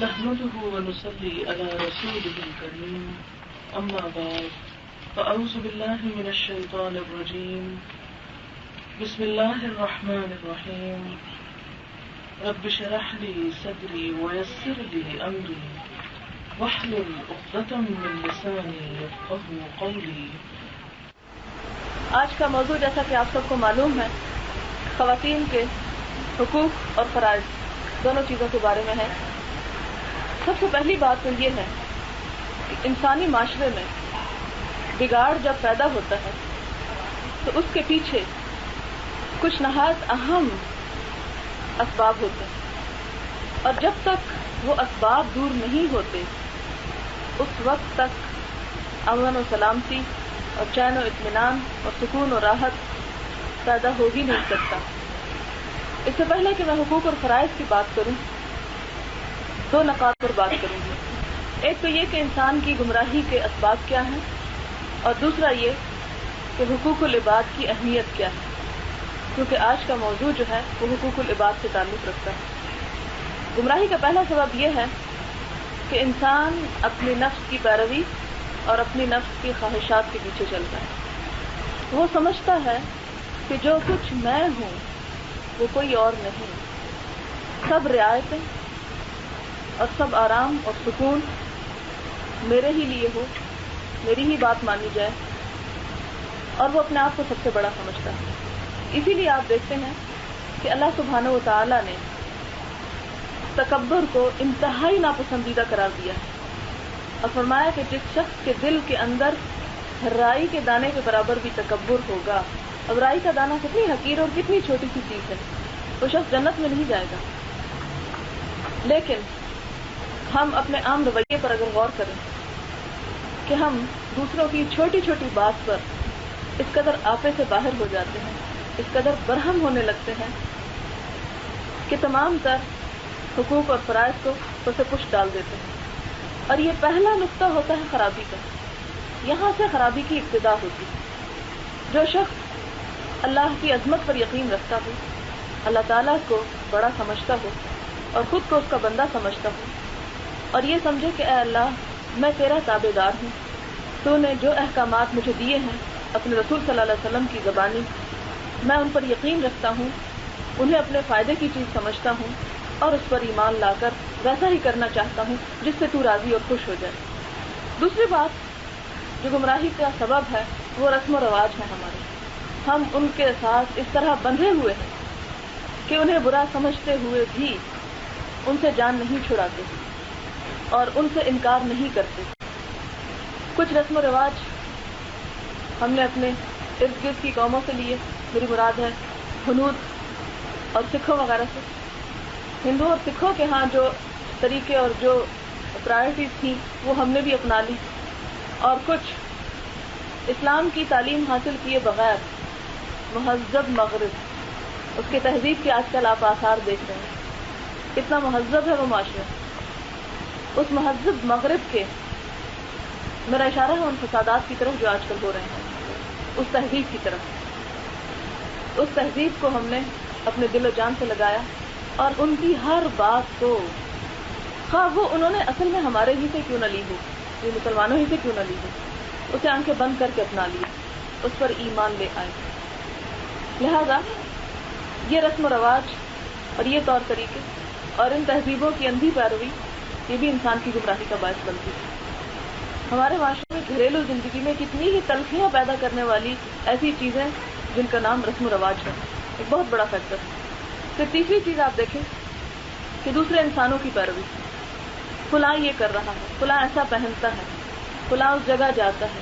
نحمده ونصلي على رسوله الكريم أما بعد فأعوذ بالله من الشيطان الرجيم بسم الله الرحمن الرحيم رب اشرح لي صدري ويسر لي أمري واحلل عقدة من لساني يفقهوا قولي. آج کا موضوع جیسا کہ آپ سب کو معلوم ہے خواتین کے حقوق اور فرائض دونوں چیزوں کے بارے میں ہے. سب سے پہلی بات تو یہ ہے کہ انسانی معاشرے میں بگاڑ جب پیدا ہوتا ہے تو اس کے پیچھے کچھ نہایت اہم اسباب ہوتے ہیں، اور جب تک وہ اسباب دور نہیں ہوتے اس وقت تک امن و سلامتی اور چین و اطمینان اور سکون و راحت پیدا ہو ہی نہیں سکتا. اس سے پہلے کہ میں حقوق اور فرائض کی بات کروں، دو نکات پر بات کروں گی. ایک تو یہ کہ انسان کی گمراہی کے اسباب کیا ہیں، اور دوسرا یہ کہ حقوق العباد کی اہمیت کیا ہے، کیونکہ آج کا موضوع جو ہے وہ حقوق العباد سے تعلق رکھتا ہے. گمراہی کا پہلا سبب یہ ہے کہ انسان اپنی نفس کی پیروی اور اپنی نفس کی خواہشات کے پیچھے چلتا ہے. وہ سمجھتا ہے کہ جو کچھ میں ہوں وہ کوئی اور نہیں، سب رعایتیں اور سب آرام اور سکون میرے ہی لیے ہو، میری ہی بات مانی جائے، اور وہ اپنے آپ کو سب سے بڑا سمجھتا ہے. اسی لیے آپ دیکھتے ہیں کہ اللہ سبحانہ و تعالی نے تکبر کو انتہائی ناپسندیدہ قرار دیا ہے اور فرمایا کہ جس شخص کے دل کے اندر رائی کے دانے کے برابر بھی تکبر ہوگا. اب رائی کا دانہ کتنی حقیر اور کتنی چھوٹی سی چیز ہے، وہ شخص جنت میں نہیں جائے گا. لیکن ہم اپنے عام رویے پر اگر غور کریں کہ ہم دوسروں کی چھوٹی چھوٹی بات پر اس قدر آپے سے باہر ہو جاتے ہیں، اس قدر برہم ہونے لگتے ہیں کہ تمام تر حقوق اور فرائض کو اسے پش ڈال دیتے ہیں. اور یہ پہلا نقطہ ہوتا ہے خرابی کا. یہاں سے خرابی کی ابتدا ہوتی ہے. جو شخص اللہ کی عظمت پر یقین رکھتا ہو، اللہ تعالیٰ کو بڑا سمجھتا ہو اور خود کو اس کا بندہ سمجھتا ہو، اور یہ سمجھے کہ اے اللہ میں تیرا تابع دار ہوں، تو نے جو احکامات مجھے دیے ہیں اپنے رسول صلی اللہ علیہ وسلم کی زبانی، میں ان پر یقین رکھتا ہوں، انہیں اپنے فائدے کی چیز سمجھتا ہوں اور اس پر ایمان لا کر ویسا ہی کرنا چاہتا ہوں جس سے تو راضی اور خوش ہو جائے. دوسری بات جو گمراہی کا سبب ہے وہ رسم و رواج ہے ہمارے. ہم ان کے ساتھ اس طرح بندھے ہوئے ہیں کہ انہیں برا سمجھتے ہوئے بھی ان سے جان نہیں چھڑاتے اور ان سے انکار نہیں کرتے. کچھ رسم و رواج ہم نے اپنے ارد گرد کی قوموں سے لیے، میری مراد ہے ہنود اور سکھوں وغیرہ سے. ہندوؤں اور سکھوں کے ہاں جو طریقے اور جو پرائرٹیز تھیں وہ ہم نے بھی اپنا لی، اور کچھ اسلام کی تعلیم حاصل کیے بغیر مہذب مغرب، اس کے تہذیب کے آج کل آپ آثار دیکھ رہے ہیں، اتنا مہذب ہے وہ معاشرہ. اس مہذب مغرب کے میرا اشارہ ہے ان فسادات کی طرف جو آج کل ہو رہے ہیں، اس تہذیب کی طرف. اس تہذیب کو ہم نے اپنے دل و جان سے لگایا اور ان کی ہر بات کو، خواہ وہ انہوں نے اصل میں ہمارے ہی سے کیوں نہ لی ہو، یہ مسلمانوں ہی سے کیوں نہ لی ہو، اسے آنکھیں بند کر کے اپنا لیا، اس پر ایمان لے آئے. لہذا یہ رسم و رواج اور یہ طور طریقے اور ان تہذیبوں کی اندھی پیروی یہ بھی انسان کی گمراہی کا باعث بنتی ہے. ہمارے معاشرے میں گھریلو زندگی میں کتنی ہی تلخیاں پیدا کرنے والی ایسی چیزیں جن کا نام رسم و رواج ہے، ایک بہت بڑا فیکٹر ہے. پھر تیسری چیز آپ دیکھیں کہ دوسرے انسانوں کی پیروی. فلاں یہ کر رہا ہے، فلاں ایسا پہنتا ہے، فلاں اس جگہ جاتا ہے،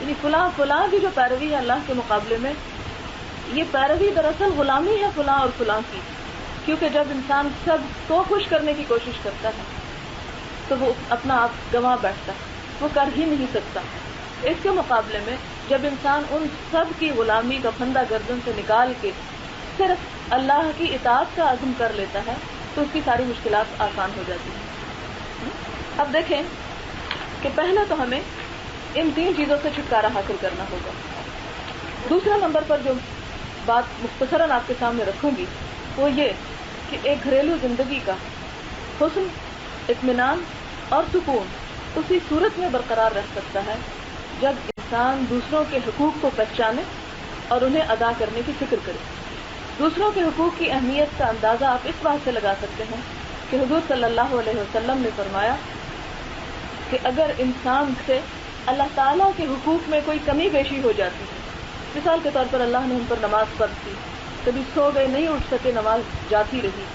یعنی فلاں کی جو پیروی ہے اللہ کے مقابلے میں، یہ پیروی دراصل غلامی ہے فلاں اور فلاں کی. کیونکہ جب انسان سب کو خوش کرنے کی کوشش کرتا ہے تو وہ اپنا آپ گنوا بیٹھتا ہے، وہ کر ہی نہیں سکتا. اس کے مقابلے میں جب انسان ان سب کی غلامی کا پھندا گردن سے نکال کے صرف اللہ کی اطاعت کا عزم کر لیتا ہے تو اس کی ساری مشکلات آسان ہو جاتی ہیں. اب دیکھیں کہ پہلے تو ہمیں ان تین چیزوں سے چھٹکارا حاصل کرنا ہوگا. دوسرا نمبر پر جو بات مختصراً آپ کے سامنے رکھوں گی وہ یہ کہ ایک گھریلو زندگی کا حسن اطمینان اور سکون اسی صورت میں برقرار رہ سکتا ہے جب انسان دوسروں کے حقوق کو پہچانے اور انہیں ادا کرنے کی فکر کرے. دوسروں کے حقوق کی اہمیت کا اندازہ آپ اس بات سے لگا سکتے ہیں کہ حضور صلی اللہ علیہ وسلم نے فرمایا کہ اگر انسان سے اللہ تعالیٰ کے حقوق میں کوئی کمی بیشی ہو جاتی ہے، مثال کے طور پر اللہ نے ہم پر نماز فرض کی، کبھی سو گئے نہیں اٹھ سکے، نماز جاتی رہی،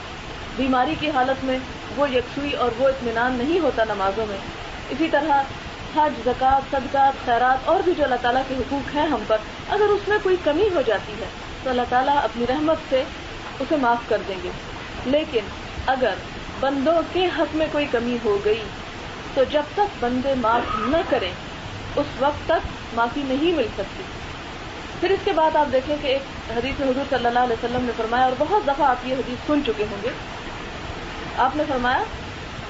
بیماری کی حالت میں وہ یکسوئی اور وہ اطمینان نہیں ہوتا نمازوں میں، اسی طرح حج، زکوٰۃ، صدقات، خیرات اور بھی جو اللہ تعالیٰ کے حقوق ہیں ہم پر، اگر اس میں کوئی کمی ہو جاتی ہے تو اللہ تعالیٰ اپنی رحمت سے اسے معاف کر دیں گے. لیکن اگر بندوں کے حق میں کوئی کمی ہو گئی تو جب تک بندے معاف نہ کریں اس وقت تک معافی نہیں مل سکتی. پھر اس کے بعد آپ دیکھیں کہ ایک حدیث میں حضور صلی اللہ علیہ وسلم نے فرمایا، اور بہت دفعہ آپ یہ حدیث سن چکے ہوں گے، آپ نے فرمایا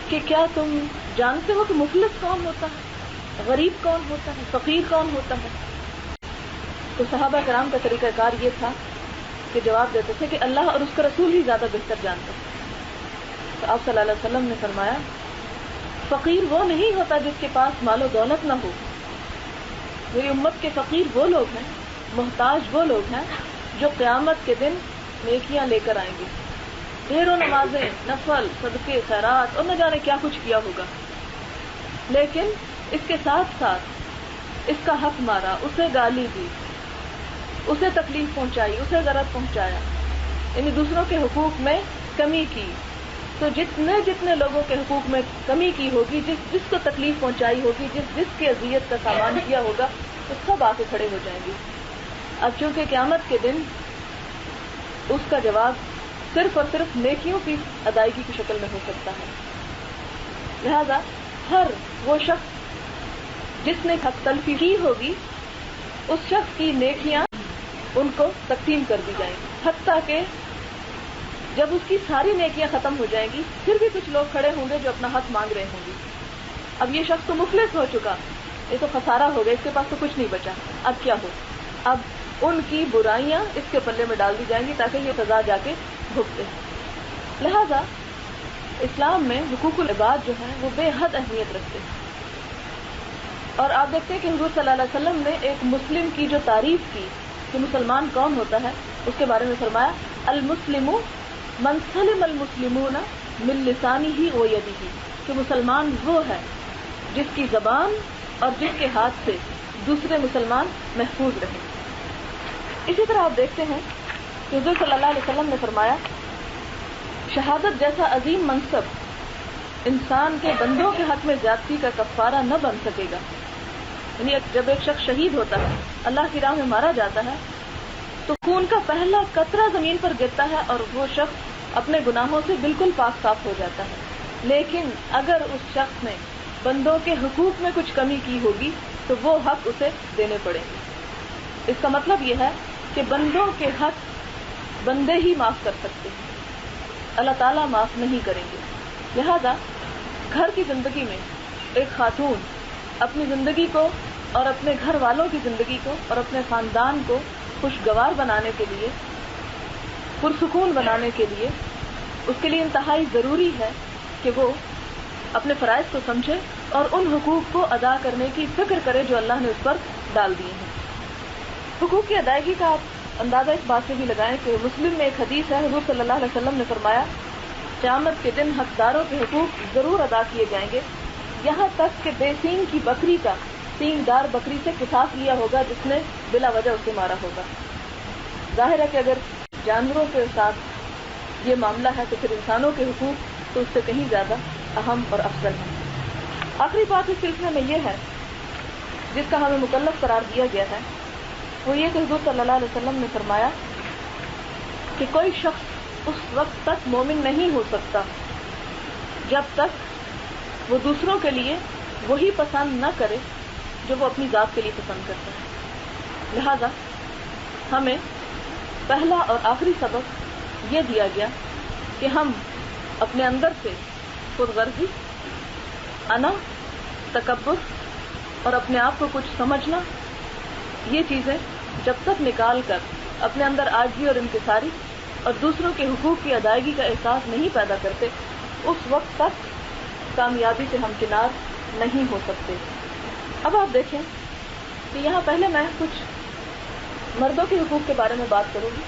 کہ کیا تم جانتے ہو کہ مفلس کون ہوتا ہے، غریب کون ہوتا ہے، فقیر کون ہوتا ہے؟ تو صحابہ کرام کا طریقہ کار یہ تھا کہ جواب دیتے تھے کہ اللہ اور اس کا رسول ہی زیادہ بہتر جانتا ہے. تو آپ صلی اللہ علیہ وسلم نے فرمایا فقیر وہ نہیں ہوتا جس کے پاس مال و دولت نہ ہو. میری امت کے فقیر وہ لوگ ہیں، محتاج وہ لوگ ہیں جو قیامت کے دن نیکیاں لے کر آئیں گے، ڈھیروں نمازیں، نفل، صدقے، خیرات اور نہ جانے کیا کچھ کیا ہوگا، لیکن اس کے ساتھ ساتھ اس کا حق مارا، اسے گالی دی، اسے تکلیف پہنچائی، اسے ضرر پہنچایا، یعنی دوسروں کے حقوق میں کمی کی. تو جتنے لوگوں کے حقوق میں کمی کی ہوگی، جس کو تکلیف پہنچائی ہوگی، جس کی اذیت کا سامان کیا ہوگا، تو سب آ کے کھڑے ہو جائیں گے. اب چونکہ قیامت کے دن اس کا جواب صرف اور صرف نیکیوں کی ادائیگی کی شکل میں ہو سکتا ہے، لہذا ہر وہ شخص جس نے حق تلفی کی ہوگی اس شخص کی نیکیاں ان کو تقسیم کر دی جائیں گی، حتیٰ کہ جب اس کی ساری نیکیاں ختم ہو جائیں گی پھر بھی کچھ لوگ کھڑے ہوں گے جو اپنا حق مانگ رہے ہوں گے. اب یہ شخص تو مفلس ہو چکا، یہ تو خسارہ ہو گیا، اس کے پاس تو کچھ نہیں بچا، اب کیا ہو؟ اب ان کی برائیاں اس کے پلے میں ڈال دی جائیں گی تاکہ یہ سزا جا کے بھگتے. لہذا اسلام میں حقوق العباد جو ہیں وہ بے حد اہمیت رکھتے ہیں. اور آپ دیکھتے ہیں کہ حضور صلی اللہ علیہ وسلم نے ایک مسلم کی جو تعریف کی کہ مسلمان کون ہوتا ہے، اس کے بارے میں فرمایا المسلم من سلم المسلمون من لسانه ويده، کہ مسلمان وہ ہے جس کی زبان اور جس کے ہاتھ سے دوسرے مسلمان محفوظ رہیں. اسی طرح آپ دیکھتے ہیں کہ حضور صلی اللہ علیہ وسلم نے فرمایا شہادت جیسا عظیم منصب انسان کے بندوں کے حق میں زیادتی کا کفارہ نہ بن سکے گا. یعنی جب ایک شخص شہید ہوتا ہے، اللہ کی راہ میں مارا جاتا ہے، تو خون کا پہلا قطرہ زمین پر گرتا ہے اور وہ شخص اپنے گناہوں سے بالکل پاک صاف ہو جاتا ہے. لیکن اگر اس شخص نے بندوں کے حقوق میں کچھ کمی کی ہوگی تو وہ حق اسے دینے پڑیں گے. اس کا مطلب یہ ہے کہ بندوں کے حق بندے ہی معاف کر سکتے ہیں، اللہ تعالیٰ معاف نہیں کریں گے. لہذا گھر کی زندگی میں ایک خاتون اپنی زندگی کو اور اپنے گھر والوں کی زندگی کو اور اپنے خاندان کو خوشگوار بنانے کے لیے، پرسکون بنانے کے لیے، اس کے لیے انتہائی ضروری ہے کہ وہ اپنے فرائض کو سمجھے اور ان حقوق کو ادا کرنے کی فکر کرے جو اللہ نے اس پر ڈال دیے ہیں. حقوق کی ادائیگی کا آپ اندازہ اس بات سے بھی لگائیں کہ مسلم میں ایک حدیث ہے، حضور صلی اللہ علیہ وسلم نے فرمایا قیامت کے دن حقداروں کے حقوق ضرور ادا کیے جائیں گے، یہاں تک کہ بے سینگ کی بکری کا سینگ دار بکری سے قصاص لیا ہوگا جس نے بلا وجہ اسے مارا ہوگا. ظاہر ہے کہ اگر جانوروں کے ساتھ یہ معاملہ ہے تو پھر انسانوں کے حقوق تو اس سے کہیں زیادہ اہم اور افضل ہیں. آخری بات اس سلسلے میں یہ ہے جس کا ہمیں مکلف قرار دیا گیا ہے، وہ یہ کہ حضور صلی اللہ علیہ وسلم نے فرمایا کہ کوئی شخص اس وقت تک مومن نہیں ہو سکتا جب تک وہ دوسروں کے لیے وہی پسند نہ کرے جو وہ اپنی ذات کے لیے پسند کرتا ہے. لہذا ہمیں پہلا اور آخری سبق یہ دیا گیا کہ ہم اپنے اندر سے خود غرضی، انا، تکبر اور اپنے آپ کو کچھ سمجھنا، یہ چیزیں جب تک نکال کر اپنے اندر عاجزی اور انکساری اور دوسروں کے حقوق کی ادائیگی کا احساس نہیں پیدا کرتے، اس وقت تک کامیابی سے ہمکنار نہیں ہو سکتے۔ اب آپ دیکھیں کہ یہاں پہلے میں کچھ مردوں کے حقوق کے بارے میں بات کروں گی،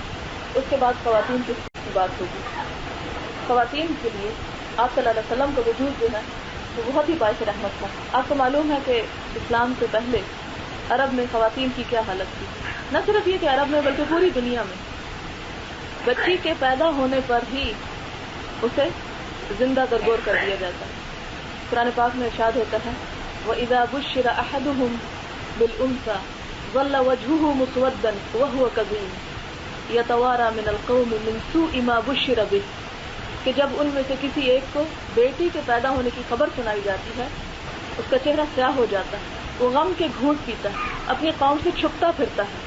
اس کے بعد خواتین کی بات ہوگی۔ خواتین کے لیے آپ صلی اللہ علیہ وسلم کا وجود جو ہے وہ بہت ہی باعث رحمت تھا۔ آپ کو معلوم ہے کہ اسلام سے پہلے عرب میں خواتین کی کیا حالت تھی، نہ صرف یہ کہ عرب میں بلکہ پوری دنیا میں بچی کے پیدا ہونے پر ہی اسے زندہ درگور کر دیا جاتا ہے۔ قرآن پاک میں ارشاد ہوتا ہے وَإِذَا بُشِّرَ أَحَدُهُمْ بِالْأُنثَىٰ ظَلَّ وَجْهُهُ مُسْوَدًّا وَهُوَ كَظِيمٌ يَتَوَارَىٰ مِنَ الْقَوْمِ مِنْ سُوءِ مَا بُشِّرَ بِهِ، کہ جب ان میں سے کسی ایک کو بیٹی کے پیدا ہونے کی خبر سنائی جاتی ہے اس کا چہرہ سیاہ ہو جاتا ہے، وہ غم کے گھونٹ پیتا ہے، اپنی قوم سے چھپتا پھرتا ہے۔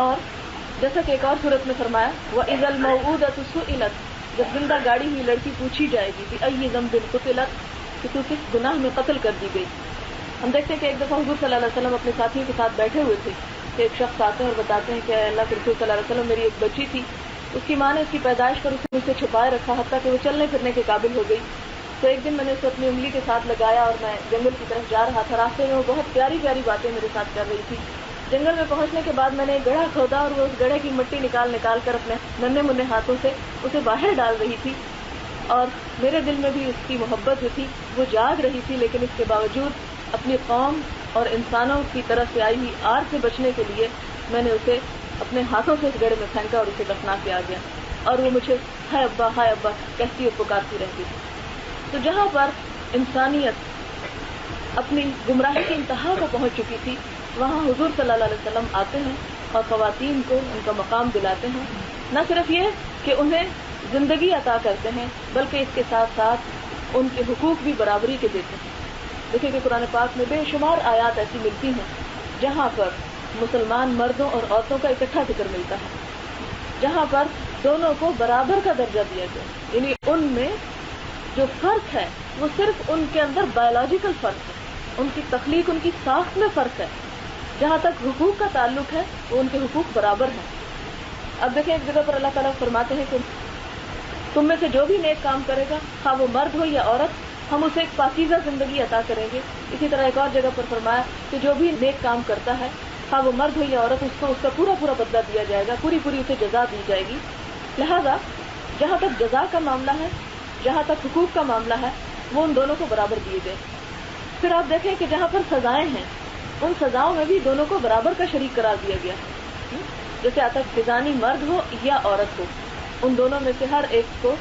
اور جیسا کہ ایک اور صورت میں فرمایا وَإِذَا الْمَوْءُودَةُ سُئِلَتْ، جب زندہ گاڑی ہوئی لڑکی پوچھی جائے گی بِأَيِّ ذَنبٍ قُتِلَتْ، کہ تو کس گناہ میں قتل کر دی گئی۔ ہم دیکھتے ہیں کہ ایک دفعہ حضور صلی اللہ علیہ وسلم اپنے ساتھیوں کے ساتھ بیٹھے ہوئے تھے کہ ایک شخص آتے ہیں اور بتاتے ہیں کہ اللہ کے رسول صلی اللہ علیہ وسلم میری ایک بچی تھی، اس کی ماں نے اس کی پیدائش پر اسے مجھ سے چھپائے رکھا حتیٰ کہ وہ چلنے پھرنے کے قابل ہو گئی۔ تو ایک دن میں نے اسے اپنی انگلی کے ساتھ لگایا اور میں جنگل کی طرف جا رہا تھا، راستے میں وہ بہت پیاری پیاری باتیں میرے ساتھ کر رہی تھی۔ جنگل میں پہنچنے کے بعد میں نے ایک گڑھا کھودا اور وہ اس گڑھے کی مٹی نکال کر اپنے ننھے منھے ہاتھوں سے اسے باہر ڈال رہی تھی، اور میرے دل میں بھی اس کی محبت جو تھی وہ جاگ رہی تھی، لیکن اس کے باوجود اپنی قوم اور انسانوں کی طرف سے آئی ہوئی آر سے بچنے کے لیے میں نے اسے اپنے ہاتھوں سے اس گڑھے میں پھینکا اور اسے دفنا کے آ گیا، اور وہ مجھے ہائے ابا کہتی اور پکارتی رہتی تھی۔ تو جہاں پر انسانیت اپنی گمراہی کی انتہا کو پہنچ چکی تھی وہاں حضور صلی اللہ علیہ وسلم آتے ہیں اور خواتین کو ان کا مقام دلاتے ہیں، نہ صرف یہ کہ انہیں زندگی عطا کرتے ہیں بلکہ اس کے ساتھ ساتھ ان کے حقوق بھی برابری کے دیتے ہیں۔ دیکھیں کہ قرآن پاک میں بے شمار آیات ایسی ملتی ہیں جہاں پر مسلمان مردوں اور عورتوں کا اکٹھا ذکر ملتا ہے، جہاں پر دونوں کو برابر کا درجہ دیا گیا، یعنی ان میں جو فرق ہے وہ صرف ان کے اندر بایولوجیکل فرق ہے، ان کی تخلیق ان کی ساخت میں فرق ہے، جہاں تک حقوق کا تعلق ہے وہ ان کے حقوق برابر ہیں۔ اب دیکھیں ایک جگہ پر اللہ تعالیٰ فرماتے ہیں کہ تم میں سے جو بھی نیک کام کرے گا خواہ وہ مرد ہو یا عورت ہم اسے ایک پاکیزہ زندگی عطا کریں گے۔ اسی طرح ایک اور جگہ پر فرمایا کہ جو بھی نیک کام کرتا ہے خواہ وہ مرد ہو یا عورت اس کو اس کا پورا بدلہ دیا جائے گا، پوری اسے جزا دی جائے گی۔ لہذا جہاں تک جزا کا معاملہ ہے، جہاں تک حقوق کا معاملہ ہے وہ ان دونوں کو برابر دیے گئے۔ پھر آپ دیکھیں کہ جہاں پر سزائیں ہیں ان سزاؤں میں بھی دونوں کو برابر کا شریک قرار دیا گیا، جیسے آتا ہے زانی مرد ہو یا عورت ہو ان دونوں میں سے ہر ایک کو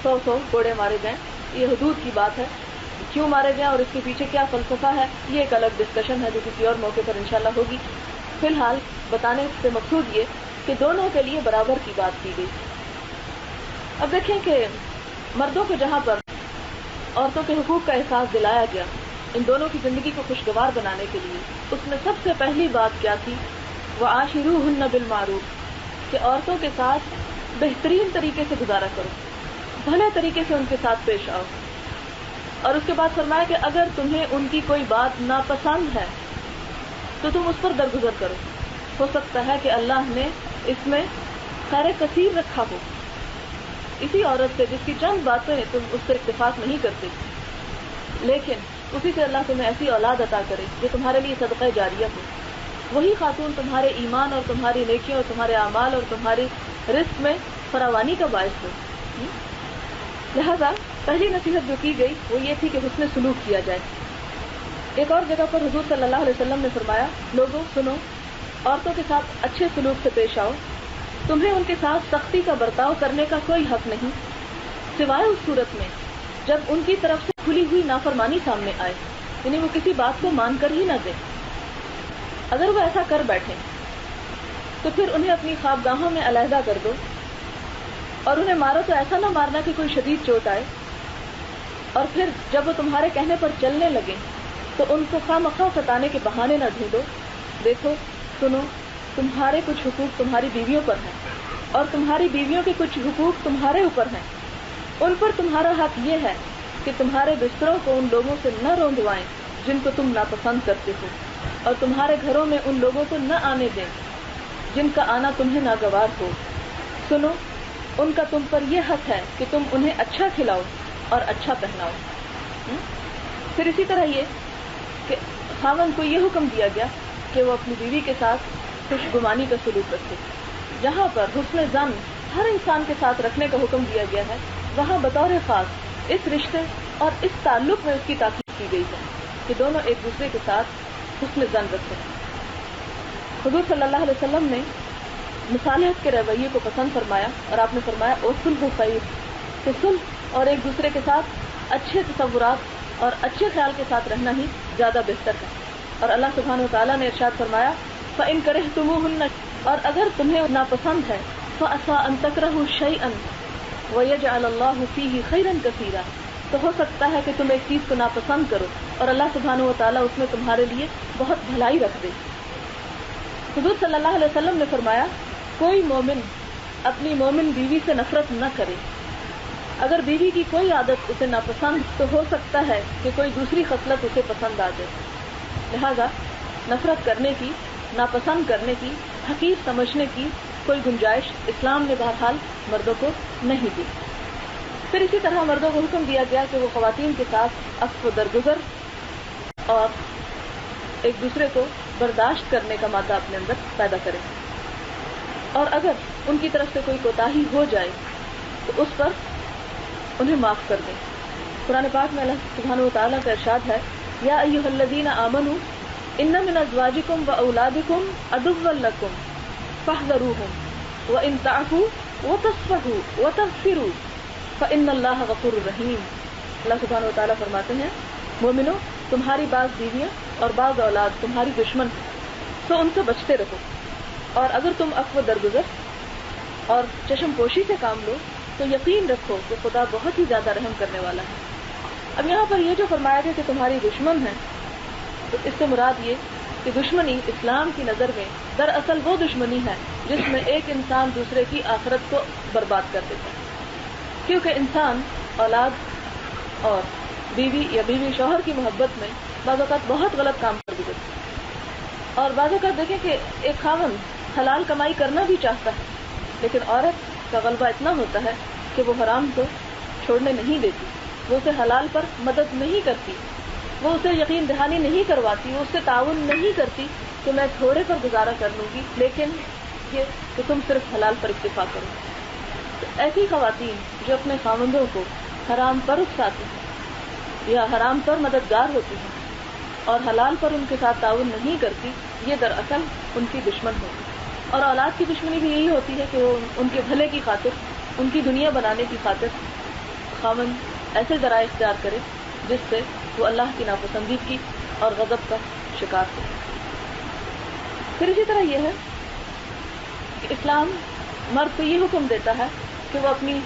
100 کوڑے مارے جائیں۔ یہ حدود کی بات ہے، کیوں مارے جائیں اور اس کے پیچھے کیا فلسفہ ہے یہ ایک الگ ڈسکشن ہے جو کسی اور موقع پر انشاءاللہ ہوگی۔ فی الحال بتانے سے مقصود یہ کہ دونوں کے لیے برابر کی بات کی گئی۔ اب دیکھیں کہ مردوں کو جہاں پر عورتوں کے حقوق کا احساس دلایا گیا ان دونوں کی زندگی کو خوشگوار بنانے کے لیے، اس میں سب سے پہلی بات کیا تھی وَعَاشِرُوهُنَّ بِالْمَعْرُوفِ، کہ عورتوں کے ساتھ بہترین طریقے سے گزارا کرو، بھلے طریقے سے ان کے ساتھ پیش آؤ۔ اور اس کے بعد فرمایا کہ اگر تمہیں ان کی کوئی بات ناپسند ہے تو تم اس پر درگزر کرو، ہو سکتا ہے کہ اللہ نے اس میں خیر کثیر رکھا ہو۔ اسی عورت سے جس کی چند باتیں تم اس سے اتفاق نہیں کرتے لیکن اسی سے اللہ تمہیں ایسی اولاد عطا کرے جو تمہارے لیے صدقہ جاریہ ہو، وہی خاتون تمہارے ایمان اور تمہاری نیکیوں اور تمہارے اعمال اور تمہاری رزق میں فراوانی کا باعث ہو۔ لہذا پہلی نصیحت جو کی گئی وہ یہ تھی کہ حسن سلوک کیا جائے۔ ایک اور جگہ پر حضور صلی اللہ علیہ وسلم نے فرمایا لوگوں سنو، عورتوں کے ساتھ اچھے سلوک سے پیش آؤ، تمہیں ان کے ساتھ سختی کا برتاؤ کرنے کا کوئی حق نہیں سوائے اس صورت میں جب ان کی طرف سے کھلی ہوئی نافرمانی سامنے آئے، یعنی وہ کسی بات کو مان کر ہی نہ دیں۔ اگر وہ ایسا کر بیٹھیں تو پھر انہیں اپنی خوابگاہوں میں علیحدہ کر دو اور انہیں مارو تو ایسا نہ مارنا کہ کوئی شدید چوٹ آئے، اور پھر جب وہ تمہارے کہنے پر چلنے لگیں تو ان کو خواہ مخواہ ستانے کے بہانے نہ ڈھونڈو۔ دیکھو سنو، تمہارے کچھ حقوق تمہاری بیویوں پر ہیں اور تمہاری بیویوں کے کچھ حقوق تمہارے اوپر ہیں، ان پر تمہارا حق یہ ہے کہ تمہارے بستروں کو ان لوگوں سے نہ روندوائیں جن کو تم ناپسند کرتے ہو، اور تمہارے گھروں میں ان لوگوں کو نہ آنے دیں جن کا آنا تمہیں ناگوار ہو۔ سنو، ان کا تم پر یہ حق ہے کہ تم انہیں اچھا کھلاؤ اور اچھا پہناؤ۔ پھر اسی طرح یہ کہ خاوند کو یہ حکم دیا گیا کہ وہ اپنی بیوی کے ساتھ خوشگمانی کا سلوک رکھے. جہاں پر حسن ظن ہر انسان کے ساتھ رکھنے کا حکم دیا گیا ہے، وہاں بطور خاص اس رشتے اور اس تعلق میں اس کی تاکید کی گئی ہے کہ دونوں ایک دوسرے کے ساتھ حسن ظن رکھیں. حضور صلی اللہ علیہ وسلم نے مصالحت کے رویے کو پسند فرمایا اور آپ نے فرمایا او صلح خیر، کہ صلح اور ایک دوسرے کے ساتھ اچھے تصورات اور اچھے خیال کے ساتھ رہنا ہی زیادہ بہتر ہے. اور اللہ سبحانہ وتعالیٰ نے ارشاد فرمایا فَإِن كَرِهْتُمُوهُنَّ، اور اگر تمہیں ناپسند ہے فَعَسَىٰ أَن تَكْرَهُوا شَيْئًا وَيَجْعَلَ اللَّهُ فِيهِ خَيْرًا كَثِيرًا، تو ہو سکتا ہے کہ تم ایک چیز کو ناپسند کرو اور اللہ سبحانہ وتعالیٰ اس میں تمہارے لیے بہت بھلائی رکھ دے. حضور صلی اللہ علیہ وسلم نے فرمایا کوئی مومن اپنی مومن بیوی سے نفرت نہ کرے. اگر بیوی کی کوئی عادت اسے ناپسند تو ہو سکتا ہے کہ کوئی دوسری خصلت اسے پسند آ جائے. لہذا نفرت کرنے کی، ناپسند کرنے کی، حقیر سمجھنے کی کوئی گنجائش اسلام نے بہرحال مردوں کو نہیں دی. پھر اسی طرح مردوں کو حکم دیا گیا کہ وہ خواتین کے ساتھ عفو و درگزر اور ایک دوسرے کو برداشت کرنے کا مادہ اپنے اندر پیدا کریں، اور اگر ان کی طرف سے کوئی کوتاہی ہو جائے تو اس پر انہیں معاف کر دیں. قرآن پاک میں اللہ سبحانہ وتعالیٰ کا ارشاد ہے یا ایھا الذین آمنوا ان من ازواجکم واولادکم عدوا لکم فاحذروہم وان تعفوا وتصفحوا وتغفروا فان اللہ غفور رحیم. اللہ سبحانہ وتعالیٰ فرماتے ہیں مومنو، تمہاری بعض بیویاں اور بعض اولاد تمہاری دشمن تو ان سے بچتے رہو، اور اگر تم عفو درگزر اور چشم پوشی سے کام لو تو یقین رکھو کہ خدا بہت ہی زیادہ رحم کرنے والا ہے. اب یہاں پر یہ جو فرمایا گیا کہ تمہاری دشمن ہے، تو اس سے مراد یہ کہ دشمنی اسلام کی نظر میں دراصل وہ دشمنی ہے جس میں ایک انسان دوسرے کی آخرت کو برباد کر دیتا ہے. کیونکہ انسان اولاد اور بیوی یا بیوی شوہر کی محبت میں بعض اوقات بہت غلط کام کر گزرتا ہے، اور بعض اوقات دیکھیں کہ ایک خاوند حلال کمائی کرنا بھی چاہتا ہے لیکن عورت کا غلبہ اتنا ہوتا ہے کہ وہ حرام کو چھوڑنے نہیں دیتی، وہ اسے حلال پر مدد نہیں کرتی، وہ اسے یقین دہانی نہیں کرواتی، وہ اس سے تعاون نہیں کرتی کہ میں تھوڑے پر گزارا کر لوں گی لیکن یہ کہ تم صرف حلال پر اکتفا کرو. تو ایسی خواتین جو اپنے خاوندوں کو حرام پر اکساتی ہیں یا حرام پر مددگار ہوتی ہیں اور حلال پر ان کے ساتھ تعاون نہیں کرتی، یہ دراصل ان کی دشمن ہوتی ہے. اور اولاد کی دشمنی بھی یہی ہوتی ہے کہ وہ ان کے بھلے کی خاطر، ان کی دنیا بنانے کی خاطر خاوند ایسے ذرائع اختیار کرے جس سے وہ اللہ کی ناپسندیدگی اور غضب کا شکار ہو. پھر اسی طرح یہ ہے کہ اسلام مرد کو یہ حکم دیتا ہے کہ وہ اپنی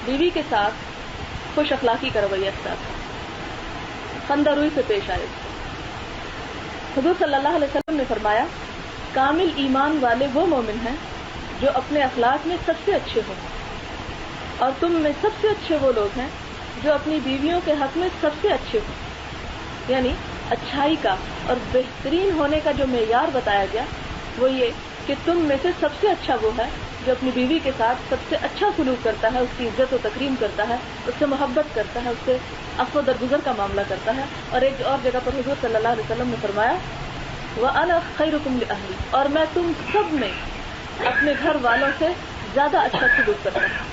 بیوی کے ساتھ خوش اخلاقی کا رویہ اختیار کرے، خندہ روئی سے پیش آئے. حضور صلی اللہ علیہ وسلم نے فرمایا کامل ایمان والے وہ مومن ہیں جو اپنے اخلاق میں سب سے اچھے ہوں، اور تم میں سب سے اچھے وہ لوگ ہیں جو اپنی بیویوں کے حق میں سب سے اچھے ہوں. یعنی اچھائی کا اور بہترین ہونے کا جو معیار بتایا گیا وہ یہ کہ تم میں سے سب سے اچھا وہ ہے جو اپنی بیوی کے ساتھ سب سے اچھا سلوک کرتا ہے، اس کی عزت و تکریم کرتا ہے، اس سے محبت کرتا ہے، اس سے عفو درگزر کا معاملہ کرتا ہے. اور ایک اور جگہ پر حضور صلی اللہ علیہ وسلم نے فرمایا وَأَنَا خَيْرُكُمْ لِأَهْلِي، اور میں تم سب میں اپنے گھر والوں سے زیادہ اچھا سلوک کرتا ہوں.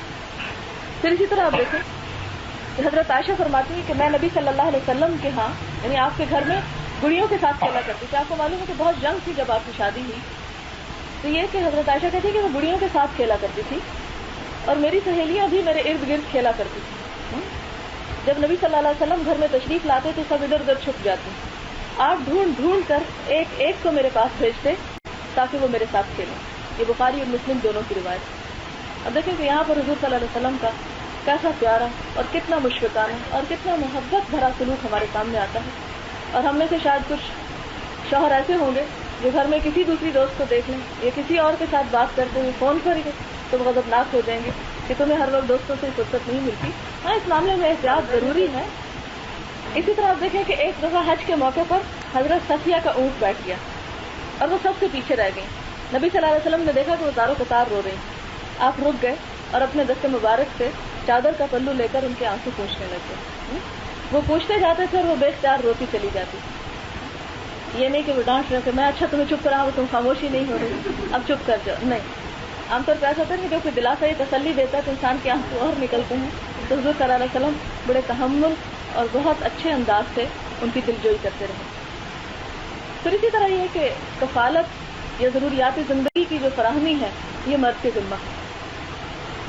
پھر اسی طرح آپ دیکھیں کہ حضرت عائشہ فرماتی ہے کہ میں نبی صلی اللہ علیہ وسلم کے ہاں یعنی آپ کے گھر میں گڑیوں کے ساتھ کھیلا کرتی تھی. آپ کو معلوم ہے کہ بہت جنگ تھی جب آپ کی شادی ہوئی، تو یہ کہ حضرت عائشہ کہتی ہے کہ میں گڑیوں کے ساتھ کھیلا کرتی تھی اور میری سہیلیاں بھی میرے ارد گرد کھیلا کرتی تھی. جب نبی صلی اللہ علیہ وسلم گھر میں تشریف لاتے تو سب ادھر ادھر چھپ جاتے، آپ ڈھونڈ ڈھونڈ کر ایک ایک کو میرے پاس بھیجتے تاکہ وہ میرے ساتھ کھیلیں. یہ بخاری اور مسلم دونوں کی روایت. اب دیکھیں کہ یہاں پر حضور صلی اللہ علیہ وسلم کا کیسا پیارا اور کتنا مشفقانہ اور کتنا محبت بھرا سلوک ہمارے سامنے آتا ہے. اور ہم میں سے شاید کچھ شوہر ایسے ہوں گے جو گھر میں کسی دوسری دوست کو دیکھ لیں یا کسی اور کے ساتھ بات کرتے ہوئے فون پر ہی تو غضبناک ہو جائیں گے کہ تمہیں ہر وقت دوستوں سے فرصت نہیں ملتی. ہاں اس معاملے میں احتیاط ضروری ہے. اسی طرح آپ دیکھیں کہ ایک دفعہ حج کے موقع پر حضرت صفیہ کا اونٹ بیٹھ گیا اور وہ سب سے پیچھے رہ گئی. نبی صلی اللہ علیہ وسلم نے دیکھا کہ وہ زاروں قطار رو رہی. آپ رک گئے اور اپنے دست مبارک سے چادر کا پلو لے کر ان کے آنسو پوچھنے لگ گئے. وہ پوچھتے جاتے تھے اور وہ بے اختیار روتی چلی جاتی. یہ نہیں کہ وہ ڈانٹ رہے کہ میں اچھا تمہیں چپ کراؤں تم خاموشی نہیں ہو رہی اب چپ کر جاؤ. نہیں, عام طور پہ ایسا ہوتا ہے کہ جو کوئی دلاسا یہ تسلی دیتا ہے تو انسان کے آنسو اور نکلتے ہیں. تو حضور صلی اللہ علیہ وسلم بڑے تحمل اور بہت اچھے انداز سے ان کی دلجوئی کرتے رہے. پھر اسی طرح یہ کہ کفالت یا ضروریات زندگی کی جو فراہمی ہے یہ مرد کے ذمہ ہے.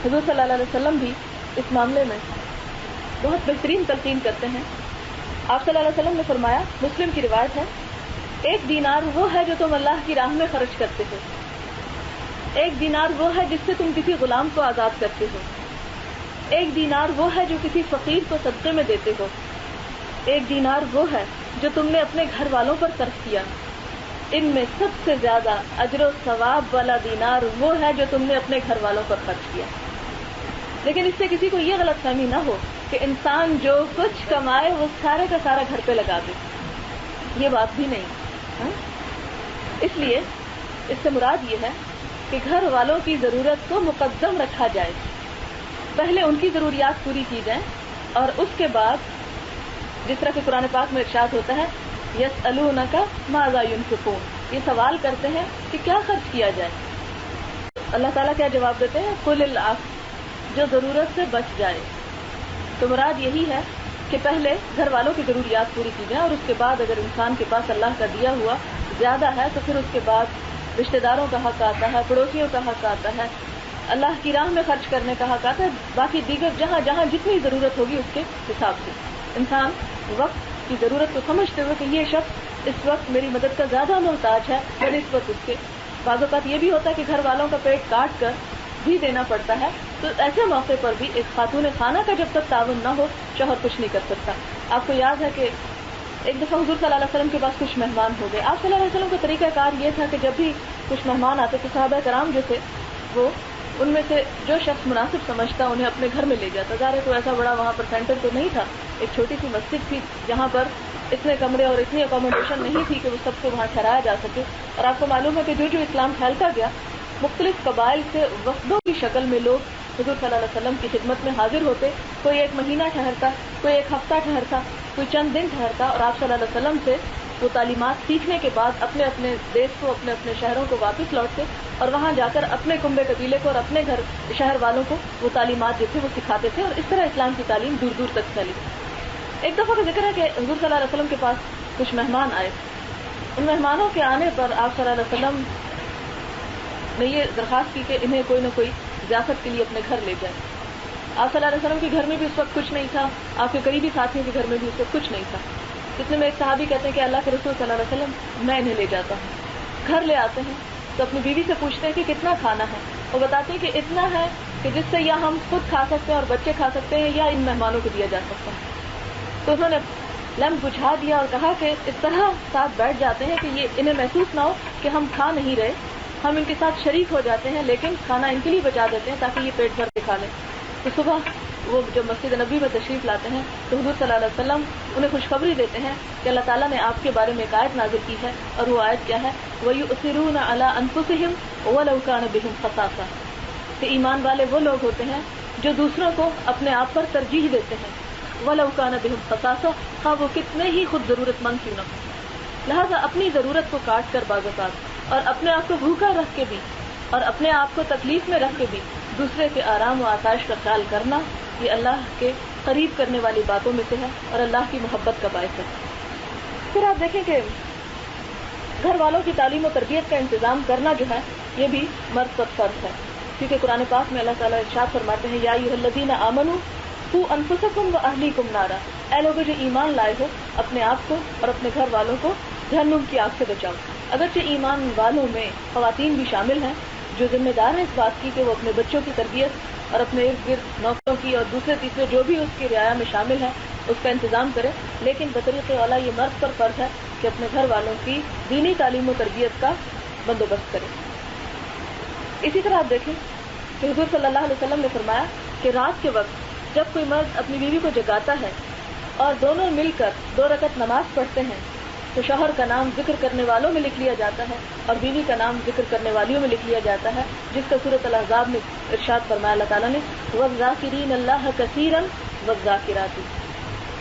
حضور صلی اللہ علیہ وسلم بھی اس معاملے میں بہت بہترین تلقین کرتے ہیں. آپ صلی اللہ علیہ وسلم نے فرمایا, مسلم کی روایت ہے, 1 دینار وہ ہے جو تم اللہ کی راہ میں خرچ کرتے ہو, 1 دینار وہ ہے جس سے تم کسی غلام کو آزاد کرتے ہو, 1 دینار وہ ہے جو کسی فقیر کو صدقے میں دیتے ہو, 1 دینار وہ ہے جو تم نے اپنے گھر والوں پر صرف کیا. ان میں سب سے زیادہ اجر و ثواب والا دینار وہ ہے جو تم نے اپنے گھر والوں پر خرچ کیا. لیکن اس سے کسی کو یہ غلط فہمی نہ ہو کہ انسان جو کچھ کمائے وہ سارے کا سارا گھر پہ لگا دے, یہ بات بھی نہیں. اس لیے اس سے مراد یہ ہے کہ گھر والوں کی ضرورت کو مقدم رکھا جائے, پہلے ان کی ضروریات پوری کی جائیں اور اس کے بعد جس طرح کہ قرآن پاک میں ارشاد ہوتا ہے, یسألونک ماذا ينفقون, یہ سوال کرتے ہیں کہ کیا خرچ کیا جائے. اللہ تعالیٰ کیا جواب دیتے ہیں, قل العفو, جو ضرورت سے بچ جائے. تو مراد یہی ہے کہ پہلے گھر والوں کی ضروریات پوری کی جائیں اور اس کے بعد اگر انسان کے پاس اللہ کا دیا ہوا زیادہ ہے تو پھر اس کے بعد رشتہ داروں کا حق آتا ہے, پڑوسیوں کا حق آتا ہے, اللہ کی راہ میں خرچ کرنے کا حق آتا ہے, باقی دیگر جہاں جہاں جتنی ضرورت ہوگی اس کے حساب سے. انسان وقت کی ضرورت کو سمجھتے ہوئے کہ یہ شخص اس وقت میری مدد کا زیادہ محتاج ہے اور اس وقت اس کے بعض اوقات یہ بھی ہوتا ہے کہ گھر والوں کا پیٹ کاٹ کر بھی دینا پڑتا ہے, تو ایسے موقع پر بھی ایک خاتون خانہ کا جب تک تعاون نہ ہو شوہر کچھ نہیں کر سکتا. آپ کو یاد ہے کہ ایک دفعہ حضور صلی اللہ علیہ وسلم کے پاس کچھ مہمان ہو گئے. آپ صلی اللہ علیہ وسلم کا طریقہ کار یہ تھا کہ جب بھی کچھ مہمان آتے تو صحابہ کرام جو تھے وہ ان میں سے جو شخص مناسب سمجھتا انہیں اپنے گھر میں لے جاتا. ظاہر کوئی ایسا بڑا وہاں پر سینٹر تو نہیں تھا, ایک چھوٹی سی مسجد تھی جہاں پر اتنے کمرے اور اتنی اکوموڈیشن نہیں تھی کہ وہ سب کو وہاں ٹھہرایا جا سکے. اور آپ کو معلوم ہے کہ جو اسلام پھیلتا گیا مختلف قبائل سے وفدوں کی شکل میں لوگ حضور صلی اللہ علیہ وسلم کی خدمت میں حاضر ہوتے. کوئی 1 مہینہ ٹھہرتا, کوئی 1 ہفتہ ٹھہرتا, کوئی چند دن ٹھہرتا, اور آپ صلی اللہ علیہ وسلم سے وہ تعلیمات سیکھنے کے بعد اپنے اپنے دیش کو, اپنے اپنے شہروں کو واپس لوٹتے اور وہاں جا کر اپنے کنبے قبیلے کو اور اپنے گھر شہر والوں کو وہ تعلیمات جو تھے وہ سکھاتے تھے, اور اس طرح اسلام کی تعلیم دور دور تک پھیلی. ایک دفعہ کا ذکر ہے کہ حضور صلی اللہ علیہ وسلم کے پاس کچھ مہمان آئے. ان مہمانوں کے آنے پر آپ صلی اللہ علیہ وسلم نے یہ درخواست کی کہ انہیں کوئی نہ کوئی ضیافت کے لیے اپنے گھر لے جائے. آپ صلی اللہ علیہ وسلم کے گھر میں بھی اس وقت کچھ نہیں تھا, آپ کے قریبی ساتھیوں کے گھر میں بھی اس وقت کچھ نہیں تھا. اتنے میں ایک صحابی کہتے ہیں کہ اللہ کے رسول صلی اللہ علیہ وسلم میں انہیں لے جاتا ہوں. گھر لے آتے ہیں تو اپنی بیوی سے پوچھتے ہیں کہ کتنا کھانا ہے. وہ بتاتے ہیں کہ اتنا ہے کہ جس سے یا ہم خود کھا سکتے ہیں اور بچے کھا سکتے ہیں یا ان مہمانوں کو دیا جا سکتا ہے. تو انہوں نے لیمپ بجھا دیا اور کہا کہ اس طرح ساتھ بیٹھ جاتے ہیں کہ یہ انہیں محسوس نہ ہو کہ ہم کھا نہیں رہے, ہم ان کے ساتھ شریک ہو جاتے ہیں لیکن کھانا ان کے لیے بچا دیتے ہیں تاکہ یہ پیٹ بھر کے کھا لیں. تو صبح وہ جب مسجد نبی میں تشریف لاتے ہیں تو حضور صلی اللہ علیہ وسلم انہیں خوشخبری دیتے ہیں کہ اللہ تعالیٰ نے آپ کے بارے میں ایک آیت نازل کی ہے, اور وہ آیت کیا ہے, وَيُؤْثِرُونَ عَلَىٰ أَنفُسِهِمْ وَلَوْ كَانَ بِهِمْ خَصَاصَةٌ, کہ ایمان والے وہ لوگ ہوتے ہیں جو دوسروں کو اپنے آپ پر ترجیح دیتے ہیں. وَلَوْ كَانَ بِهِمْ خَصَاصَةٌ, ہاں وہ کتنے ہی خود ضرورت مند کیوں نہ ہو. لہذا اپنی ضرورت کو کاٹ کر بعض اوقات اور اپنے آپ کو بھوکا رکھ کے بھی اور اپنے آپ کو تکلیف میں رکھ کے بھی دوسرے کے آرام و آسائش کا خیال کرنا, یہ اللہ کے قریب کرنے والی باتوں میں سے ہے اور اللہ کی محبت کا باعث ہے. پھر آپ دیکھیں کہ گھر والوں کی تعلیم و تربیت کا انتظام کرنا جو ہے یہ بھی مرد پر فرض ہے, کیونکہ قرآن پاک میں اللہ تعالیٰ ارشاد فرماتے ہیں, یا ایھا الذین آمنوا قوا انفسکم واہلیکم نارا, اے لوگوں جو ایمان لائے ہو اپنے آپ کو اور اپنے گھر والوں کو جہنم کی آگ سے بچاؤ. اگرچہ ایمان والوں میں خواتین بھی شامل ہیں جو ذمہ دار ہیں اس بات کی کہ وہ اپنے بچوں کی تربیت اور اپنے ارد گرد نوکروں کی اور دوسرے تیسرے جو بھی اس کی رعایا میں شامل ہیں اس کا انتظام کرے, لیکن بطریق اولیٰ یہ مرد پر فرض ہے کہ اپنے گھر والوں کی دینی تعلیم و تربیت کا بندوبست کرے. اسی طرح آپ دیکھیں کہ حضور صلی اللہ علیہ وسلم نے فرمایا کہ رات کے وقت جب کوئی مرد اپنی بیوی کو جگاتا ہے اور دونوں مل کر 2 رکعت نماز پڑھتے ہیں تو شوہر کا نام ذکر کرنے والوں میں لکھ لیا جاتا ہے اور بیوی کا نام ذکر کرنے والیوں میں لکھ لیا جاتا ہے, جس کا سورۃ الاحزاب میں ارشاد فرمایا اللہ تعالیٰ نے, وَالذَّاكِرِينَ اللَّهَ كَثِيرًا وَالذَّاكِرَاتِ,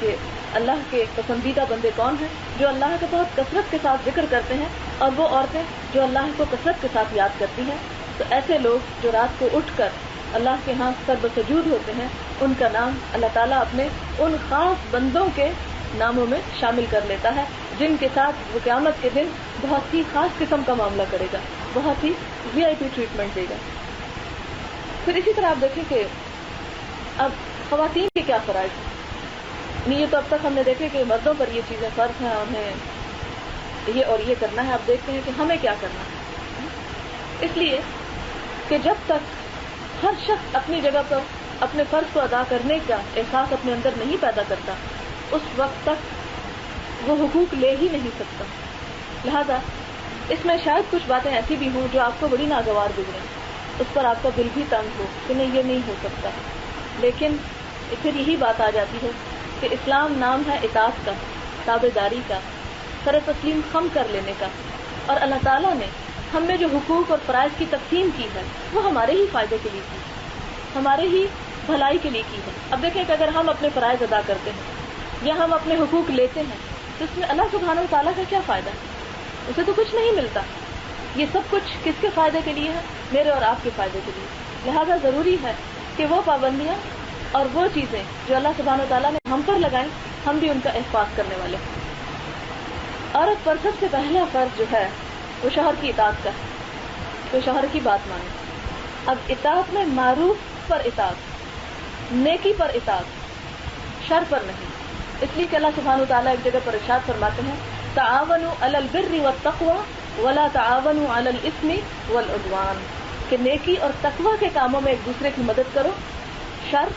کہ اللہ کے پسندیدہ بندے کون ہیں؟ جو اللہ کا بہت کثرت کے ساتھ ذکر کرتے ہیں، اور وہ عورتیں جو اللہ کو کثرت کے ساتھ یاد کرتی ہیں. تو ایسے لوگ جو رات کو اٹھ کر اللہ کے ہاں سر بسجود ہوتے ہیں، ان کا نام اللہ تعالیٰ اپنے ان خاص بندوں کے ناموں میں شامل کر لیتا ہے جن کے ساتھ وہ قیامت کے دن بہت ہی خاص قسم کا معاملہ کرے گا، بہت ہی VIP ٹریٹمنٹ دے گا. پھر اسی طرح آپ دیکھیں کہ اب خواتین کے کیا فرائض ہیں. یہ تو اب تک ہم نے دیکھے کہ مردوں پر یہ چیزیں فرض ہیں، انہیں یہ اور یہ کرنا ہے. اب دیکھتے ہیں کہ ہمیں کیا کرنا ہے. اس لیے کہ جب تک ہر شخص اپنی جگہ پر اپنے فرض کو ادا کرنے کا احساس اپنے اندر نہیں پیدا کرتا، اس وقت تک وہ حقوق لے ہی نہیں سکتا. لہذا اس میں شاید کچھ باتیں ایسی بھی ہوں جو آپ کو بڑی ناگوار گزریں، اس پر آپ کا دل بھی تنگ ہو کہ نہیں، یہ نہیں ہو سکتا. لیکن پھر یہی بات آ جاتی ہے کہ اسلام نام ہے اطاعت کا، تابع داری کا، سر تسلیم خم کر لینے کا. اور اللہ تعالیٰ نے ہم میں جو حقوق اور فرائض کی تقسیم کی ہے وہ ہمارے ہی فائدے کے لیے کی، ہمارے ہی بھلائی کے لیے کی ہے. اب دیکھیں کہ اگر ہم اپنے فرائض ادا کرتے ہیں یا ہم اپنے حقوق لیتے ہیں تو اس میں اللہ سبحانہ و تعالیٰ کا کیا فائدہ ہے؟ اسے تو کچھ نہیں ملتا. یہ سب کچھ کس کے فائدے کے لیے ہے؟ میرے اور آپ کے فائدے کے لیے. لہذا ضروری ہے کہ وہ پابندیاں اور وہ چیزیں جو اللہ سبحانہ و تعالیٰ نے ہم پر لگائیں، ہم بھی ان کا احساس کرنے والے ہیں. عورت پر سب سے پہلا فرض جو ہے وہ شوہر کی اطاعت کا ہے، تو شوہر کی بات مانے. اب اطاعت میں معروف پر اطاعت، نیکی پر اطاعت، شر پر نہیں. اس لیے کہ اللہ سبحانہ و تعالیٰ ایک جگہ پر ارشاد فرماتے ہیں تعاونوا علی البر والتقوی ولا تعاونوا علی الاثم والعدوان، کہ نیکی اور تقوی کے کاموں میں ایک دوسرے کی مدد کرو، شر،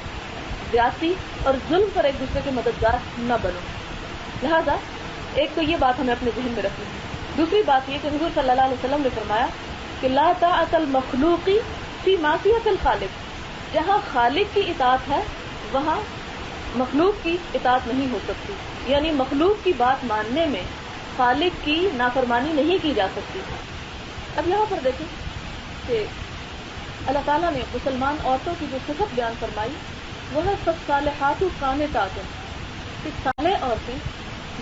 زیادتی اور ظلم پر ایک دوسرے کے مددگار نہ بنو. لہذا ایک تو یہ بات ہمیں اپنے ذہن میں رکھنی ہے. دوسری بات یہ کہ حضور صلی اللہ علیہ وسلم نے فرمایا کہ لا طاعۃ المخلوق فی معصیۃ الخالق، جہاں خالق کی اطاعت ہے وہاں مخلوق کی اطاعت نہیں ہو سکتی. یعنی مخلوق کی بات ماننے میں خالق کی نافرمانی نہیں کی جا سکتی. اب یہاں پر دیکھیں کہ اللہ تعالیٰ نے مسلمان عورتوں کی جو صفت بیان فرمائی وہ ہے فالصالحات قانتات، کہ صالح عورتیں،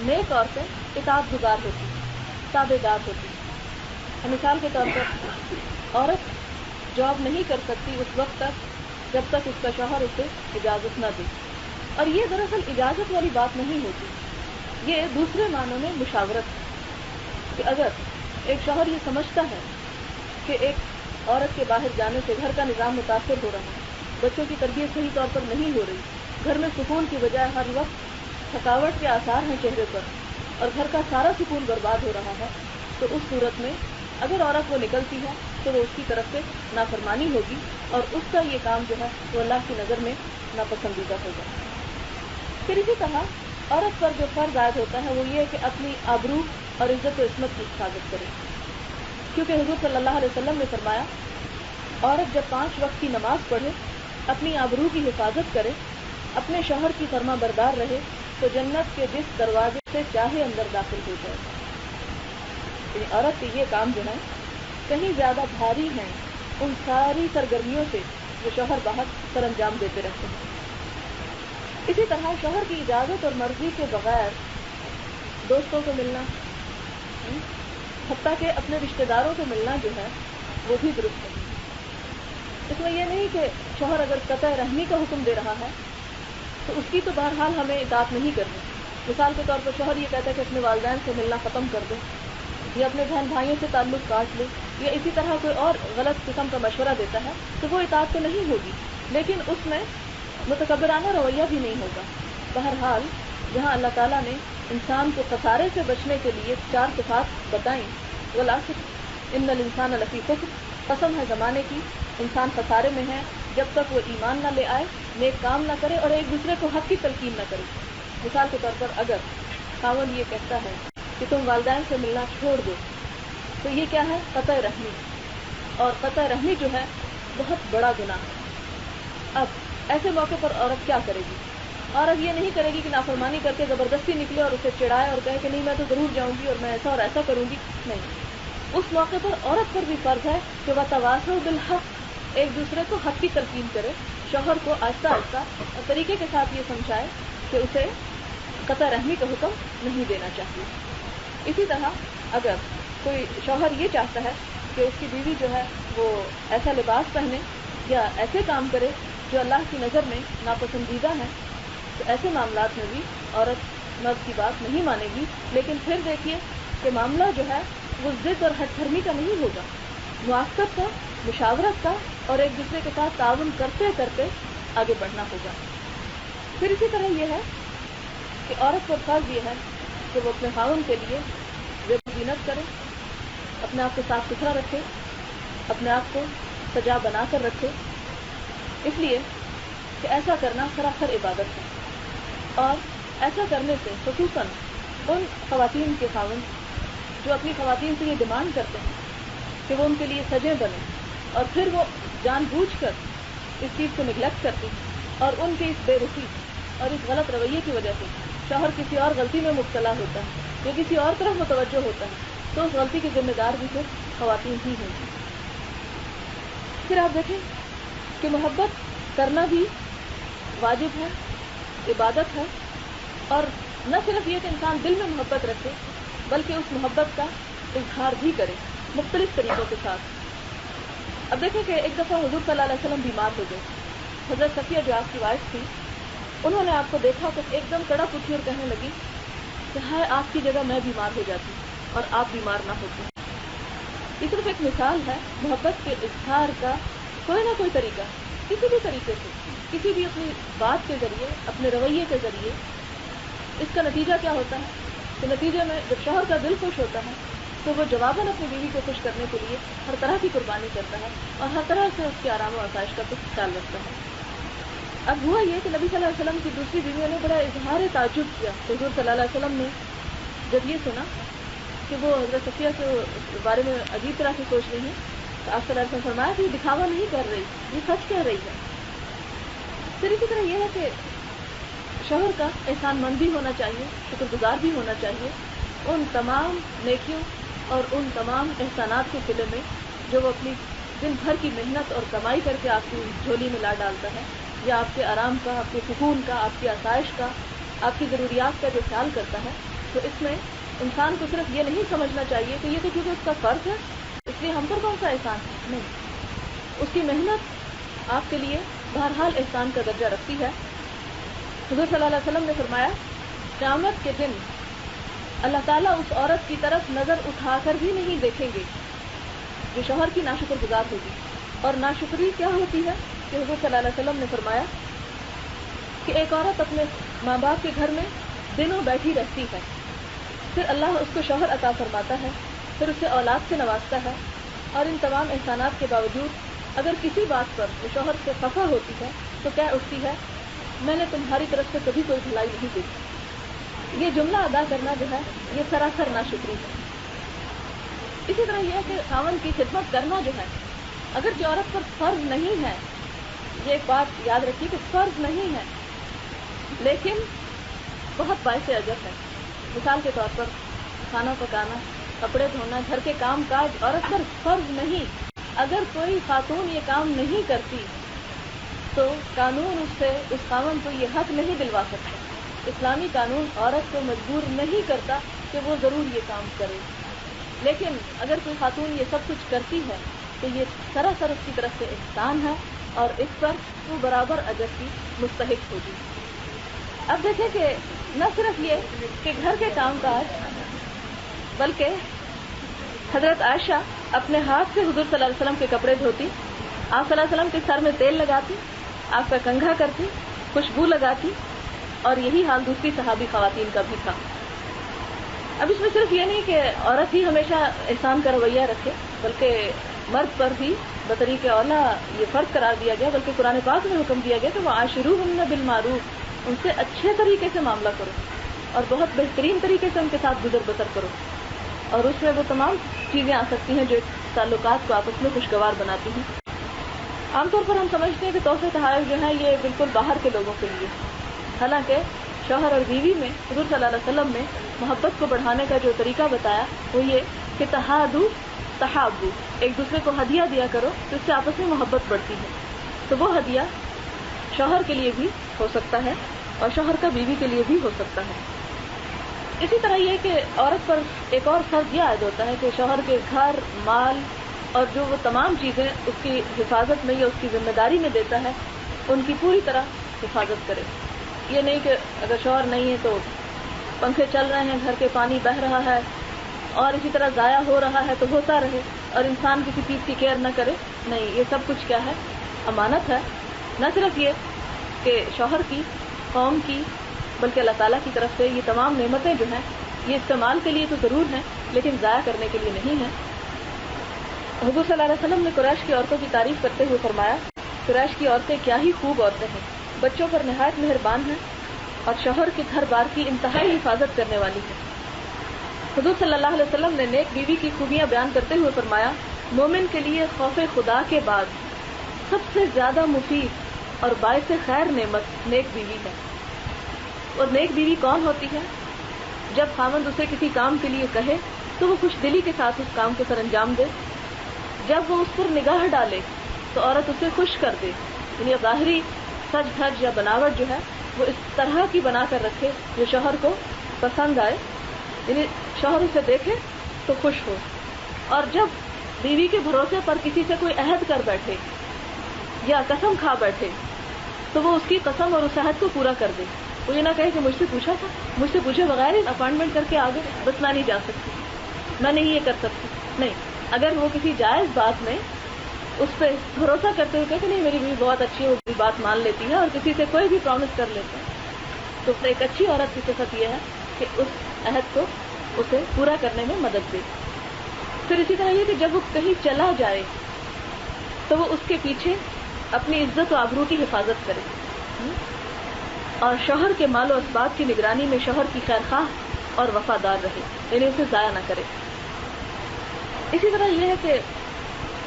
نیک عورتیں اطاعت گزار ہوتی ہیں، تابع دار ہوتی ہیں. مثال کے طور پر عورت جاب نہیں کر سکتی اس وقت تک جب تک اس کا شوہر اسے اجازت نہ دے. اور یہ دراصل اجازت والی بات نہیں ہوتی، یہ دوسرے معنوں میں مشاورت ہے. کہ اگر ایک شوہر یہ سمجھتا ہے کہ ایک عورت کے باہر جانے سے گھر کا نظام متاثر ہو رہا ہے، بچوں کی تربیت صحیح طور پر نہیں ہو رہی، گھر میں سکون کی بجائے ہر وقت تھکاوٹ کے آثار ہیں چہرے پر، اور گھر کا سارا سکون برباد ہو رہا ہے، تو اس صورت میں اگر عورت وہ نکلتی ہے تو وہ اس کی طرف سے نافرمانی ہوگی، اور اس کا یہ کام جو ہے وہ اللہ کی نظر میں ناپسندیدہ ہوگا. پھر اسی طرح عورت پر جو فرض عائد ہوتا ہے وہ یہ ہے کہ اپنی آبرو اور عزت و عصمت کی حفاظت کرے. کیونکہ حضور صلی اللہ علیہ وسلم نے فرمایا عورت جب 5 وقت کی نماز پڑھے، اپنی آبرو کی حفاظت کرے، اپنے شوہر کی فرما بردار رہے، تو جنت کے جس دروازے سے چاہے اندر داخل ہو جائے. یعنی عورت کے یہ کام جو ہے کہیں زیادہ بھاری ہیں ان ساری سرگرمیوں سے جو شوہر باہر سر انجام دیتے رہتے ہیں. اسی طرح شوہر کی اجازت اور مرضی کے بغیر دوستوں کو ملنا، حتیٰ کہ اپنے رشتہ داروں کو ملنا جو ہے وہ بھی درست نہیں. اس میں یہ نہیں کہ شوہر اگر قطع رحمی کا حکم دے رہا ہے تو اس کی تو بہرحال ہمیں اطاعت نہیں کرنی. مثال کے طور پر شوہر یہ کہتا ہے کہ اپنے والدین سے ملنا ختم کر دے، یا اپنے بہن بھائیوں سے تعلق کاٹ لے، یا اسی طرح کوئی اور غلط قسم کا مشورہ دیتا ہے، تو وہ اطاعت تو نہیں ہوگی، لیکن اس میں متکبرانہ رویہ بھی نہیں ہوگا. بہرحال جہاں اللہ تعالیٰ نے انسان کو خسارے سے بچنے کے لیے 4 صفات بتائیں، والعصر ان الانسان لفی خسر، قسم ہے زمانے کی، انسان خسارے میں ہے جب تک وہ ایمان نہ لے آئے، نیک کام نہ کرے اور ایک دوسرے کو حق کی تلقین نہ کرے. مثال کے طور پر اگر خاوند یہ کہتا ہے کہ تم والدین سے ملنا چھوڑ دو، تو یہ کیا ہے؟ قطع رحمی. اور قطع رحمی جو ہے بہت بڑا گناہ ہے. اب ایسے موقع پر عورت کیا کرے گی؟ عورت یہ نہیں کرے گی کہ نافرمانی کر کے زبردستی نکلے اور اسے چڑھائے اور کہے کہ نہیں میں تو ضرور جاؤں گی اور میں ایسا اور ایسا کروں گی. نہیں، اس موقع پر عورت پر بھی فرض ہے کہ وہ تواصل بالحق، ایک دوسرے کو حق کی تلقین کرے، شوہر کو آہستہ آہستہ اور طریقے کے ساتھ یہ سمجھائے کہ اسے قطع رحمی کا حکم نہیں دینا چاہیے. اسی طرح اگر کوئی شوہر یہ چاہتا ہے کہ اس کی بیوی جو ہے وہ ایسا لباس پہنے یا ایسے کام کرے جو اللہ کی نظر میں ناپسندیدہ ہے، تو ایسے معاملات میں بھی عورت مرد کی بات نہیں مانے گی. لیکن پھر دیکھیے کہ معاملہ جو ہے وہ ضد اور ہٹ دھرمی کا نہیں ہوگا، موافقت کا، مشاورت کا اور ایک دوسرے کے ساتھ تعاون کرتے کرتے آگے بڑھنا ہوگا. پھر اسی طرح یہ ہے کہ عورت پر فرض یہ ہے کہ وہ اپنے خاوند کے لیے زینت کرے، اپنے آپ کو صاف ستھرا رکھے، اپنے آپ کو سجا بنا کر رکھے، اس لیے کہ ایسا کرنا سراسر عبادت ہے. اور ایسا کرنے سے خصوصاً ان خواتین کے خاوند جو اپنی خواتین سے یہ ڈیمانڈ کرتے ہیں کہ وہ ان کے لیے سجے بنے، اور پھر وہ جان بوجھ کر اس چیز کو نگلیکٹ کرتی ہیں، اور ان کے اس بے رخی اور اس غلط رویے کی وجہ سے شوہر کسی اور غلطی میں مبتلا ہوتا ہے یا کسی اور طرف متوجہ ہوتا ہے، تو اس غلطی کی ذمہ دار بھی صرف خواتین ہی ہیں. پھر آپ دیکھیں کہ محبت کرنا بھی واجب ہے، عبادت ہے، اور نہ صرف یہ کہ انسان دل میں محبت رکھے بلکہ اس محبت کا اظہار بھی کرے مختلف طریقوں کے ساتھ. اب دیکھیں کہ ایک دفعہ حضور صلی اللہ علیہ وسلم بیمار ہو گئے. حضرت صفیہ جو آپ کی وائف تھی، انہوں نے آپ کو دیکھا تو ایک دم کڑک اٹھی اور کہنے لگی کہ ہائے آپ کی جگہ میں بیمار ہو جاتی اور آپ بیمار نہ ہوتے. یہ صرف ایک مثال ہے محبت کے اظہار کا کوئی نہ کوئی طریقہ، کسی بھی طریقے سے، کسی بھی اپنی بات کے ذریعے، اپنے رویے کے ذریعے. اس کا نتیجہ کیا ہوتا ہے کہ نتیجے میں جب شوہر کا دل خوش ہوتا ہے تو وہ جواباً اپنی بیوی کو خوش کرنے کے لیے ہر طرح کی قربانی کرتا ہے اور ہر طرح سے اس کے آرام و آسائش کا کچھ خیال رکھتا ہے. اب ہوا یہ کہ نبی صلی اللہ علیہ وسلم کی دوسری بیویوں نے بڑا اظہار تعجب کیا. حضور صلی اللہ علیہ وسلم نے جب یہ سنا کہ وہ حضرت صفیہ کے بارے میں عجیب طرح سے سوچ رہی ہیں، تو آپ صلی اللہ علیہ وسلم فرمایا کہ یہ دکھاوا نہیں کر رہی، یہ سچ کہہ رہی ہے. پھر اسی طرح یہ ہے کہ شوہر کا احسان مند بھی ہونا چاہیے، شکر گزار بھی ہونا چاہیے ان تمام نیکیوں اور ان تمام احسانات کے صلے میں جو وہ اپنی دن بھر کی محنت اور کمائی کر کے آپ کی جھولی میں لا ڈالتا ہے، یا آپ کے آرام کا، آپ کے سکون کا، آپ کی آسائش کا، آپ کی ضروریات کا جو خیال کرتا ہے. تو اس میں انسان کو صرف یہ نہیں سمجھنا چاہیے کہ یہ تو کیونکہ اس کا فرض ہے اس لیے ہم پر کون سا احسان ہے. نہیں، اس کی محنت آپ کے لیے بہرحال احسان کا درجہ رکھتی ہے. حضور صلی اللہ علیہ وسلم نے فرمایا قیامت کے دن اللہ تعالیٰ اس عورت کی طرف نظر اٹھا کر بھی نہیں دیکھیں گے جو شوہر کی ناشکر گزار ہوگی. اور ناشکری کیا ہوتی ہے کہ حضور صلی اللہ علیہ وسلم نے فرمایا کہ ایک عورت اپنے ماں باپ کے گھر میں دنوں بیٹھی رہتی ہے، پھر اللہ اس کو شوہر عطا فرماتا ہے، پھر اسے اولاد سے نوازتا ہے، اور ان تمام احسانات کے باوجود اگر کسی بات پر وہ شوہر سے خفا ہوتی ہے تو کہہ اٹھتی ہے میں نے تمہاری طرف سے کبھی کوئی بھلائی نہیں دیکھی. یہ جملہ ادا کرنا جو ہے یہ سراسر ناشکری ہے. اسی طرح یہ ہے کہ خاوند کی خدمت کرنا جو ہے اگر جو عورت پر فرض نہیں ہے، یہ ایک بات یاد رکھیے کہ فرض نہیں ہے لیکن بہت باعث اجر ہے. مثال کے طور پر کھانا پکانا، کپڑے دھونا، گھر کے کام کاج عورت پر فرض نہیں. اگر کوئی خاتون یہ کام نہیں کرتی تو قانون اس سے اس خاوند کو یہ حق نہیں دلوا سکتا. اسلامی قانون عورت کو مجبور نہیں کرتا کہ وہ ضرور یہ کام کرے، لیکن اگر کوئی خاتون یہ سب کچھ کرتی ہے تو یہ سراسر اس کی طرف سے احسان ہے اور اس پر وہ برابر اجر کی مستحق ہوگی. اب دیکھیں کہ نہ صرف یہ کہ گھر کے کام کاج بلکہ حضرت عائشہ اپنے ہاتھ سے حضور صلی اللہ علیہ وسلم کے کپڑے دھوتی، آپ صلی اللہ علیہ وسلم کے سر میں تیل لگاتی، آپ کا کنگھا کرتی، خوشبو لگاتی، اور یہی حال دوسری صحابی خواتین کا بھی تھا. اب اس میں صرف یہ نہیں کہ عورت ہی ہمیشہ احسان کا رویہ رکھے بلکہ مرد پر بھی بطریق اولا یہ فرض قرار دیا گیا، بلکہ قرآن پاک میں حکم دیا گیا کہ وہ عاشروہن بالمعروف، ان سے اچھے طریقے سے معاملہ کرو اور بہت بہترین طریقے سے ان کے ساتھ گزر بسر کرو. اور اس میں وہ تمام چیزیں آ سکتی ہیں جو تعلقات کو آپس میں خوشگوار بناتی ہیں. عام طور پر ہم سمجھتے ہیں کہ تحفے تحائف جو ہیں یہ بالکل باہر کے لوگوں کے لیے، حالانکہ شوہر اور بیوی میں حضور صلی اللہ علیہ وسلم نے محبت کو بڑھانے کا جو طریقہ بتایا وہ یہ کہ تحادو تحابو، ایک دوسرے کو ہدیہ دیا کرو تو اس سے آپس میں محبت بڑھتی ہے. تو وہ ہدیہ شوہر کے لیے بھی ہو سکتا ہے اور شوہر کا بیوی کے لیے بھی ہو سکتا ہے. اسی طرح یہ کہ عورت پر ایک اور فرض یہ عائد ہوتا ہے کہ شوہر کے گھر، مال اور جو وہ تمام چیزیں اس کی حفاظت میں یا اس کی ذمہ داری میں دیتا ہے ان کی پوری طرح حفاظت کرے. یہ نہیں کہ اگر شوہر نہیں ہے تو پنکھے چل رہے ہیں، گھر کے پانی بہہ رہا ہے اور اسی طرح ضائع ہو رہا ہے تو ہوتا رہے اور انسان کسی چیز کی کیئر نہ کرے. نہیں، یہ سب کچھ کیا ہے؟ امانت ہے. نہ صرف یہ کہ شوہر کی، قوم کی، بلکہ اللہ تعالیٰ کی طرف سے یہ تمام نعمتیں جو ہیں یہ استعمال کے لیے تو ضرور ہیں لیکن ضائع کرنے کے لیے نہیں ہیں. حضور صلی اللہ علیہ وسلم نے قریش کی عورتوں کی تعریف کرتے ہوئے فرمایا، قریش کی عورتیں کیا ہی خوب عورتیں ہیں، بچوں پر نہایت مہربان ہیں اور شوہر کے گھر بار کی انتہائی حفاظت کرنے والی ہیں. حضور صلی اللہ علیہ وسلم نے نیک بیوی کی خوبیاں بیان کرتے ہوئے فرمایا، مومن کے لیے خوف خدا کے بعد سب سے زیادہ مفید اور باعث خیر نعمت نیک بیوی ہے. اور نیک بیوی کون ہوتی ہے؟ جب خاوند اسے کسی کام کے لیے کہے تو وہ خوش دلی کے ساتھ اس کام کو سر انجام دے. جب وہ اس پر نگاہ ڈالے تو عورت اسے خوش کر دے، یعنی ظاہری سج دھج یا بناوٹ جو ہے وہ اس طرح کی بنا کر رکھے جو شوہر کو پسند آئے، یعنی شوہر اسے دیکھے تو خوش ہو. اور جب بیوی کے بھروسے پر کسی سے کوئی عہد کر بیٹھے یا قسم کھا بیٹھے تو وہ اس کی قسم اور اس عہد کو پورا کر دے. وہ یہ نہ کہے کہ مجھ سے پوچھا تھا، مجھ سے پوچھے بغیر ہی اپائنٹمنٹ کر کے آگے، بس میں نہیں جا سکتی، میں نہیں یہ کر سکتی. نہیں، اگر وہ کسی جائز بات میں اس پہ بھروسہ کرتے ہوئے کہ نہیں میری بیوی بہت اچھی ہے، وہ میری بات مان لیتی ہے اور کسی سے کوئی بھی پرومس کر لیتا ہے، تو ایک اچھی عورت کی صفت یہ ہے کہ اس عہد کو اسے پورا کرنے میں مدد دے. پھر اسی طرح یہ کہ جب وہ کہیں چلا جائے تو وہ اس کے پیچھے اپنی عزت و آبرو کی حفاظت کرے اور شوہر کے مال و اسباب کی نگرانی میں شوہر کی خیر خواہ اور وفادار رہے، یعنی اسے ضائع نہ کرے. اسی طرح یہ ہے کہ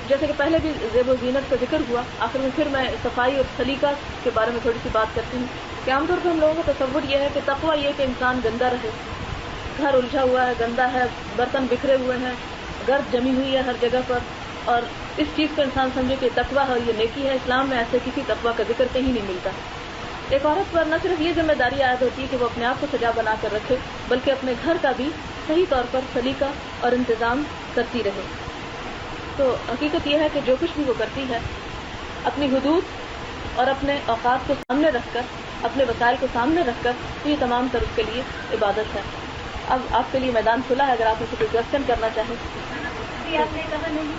جیسے کہ پہلے بھی زیب و زینت کا ذکر ہوا، آخر میں پھر میں صفائی اور سلیقہ کے بارے میں تھوڑی سی بات کرتی ہوں کہ عام طور پہ ہم لوگوں کا تصور یہ ہے کہ تقویٰ یہ کہ انسان گندا رہے، گھر الجھا ہوا ہے، گندا ہے، برتن بکھرے ہوئے ہیں، گرد جمی ہوئی ہے ہر جگہ پر، اور اس چیز کو انسان سمجھے کہ تقویٰ ہے، یہ نیکی ہے. اسلام میں ایسے کسی تقویٰ کا ذکر کہیں نہیں ملتا. ایک عورت پر نہ صرف یہ ذمہ داری عائد ہوتی ہے کہ وہ اپنے آپ کو سجا بنا کر رکھے بلکہ اپنے گھر کا بھی صحیح طور پر سلیقہ اور انتظام کرتی رہے. تو حقیقت یہ ہے کہ جو کچھ بھی وہ کرتی ہے اپنی حدود اور اپنے اوقات کو سامنے رکھ کر، اپنے وسائل کو سامنے رکھ کر، تو یہ تمام تر اس کے لیے عبادت ہے. اب آپ کے لیے میدان کھلا ہے، اگر آپ اسے کوئی کوشچن کرنا چاہیں. ابھی آپ نے کہا نہیں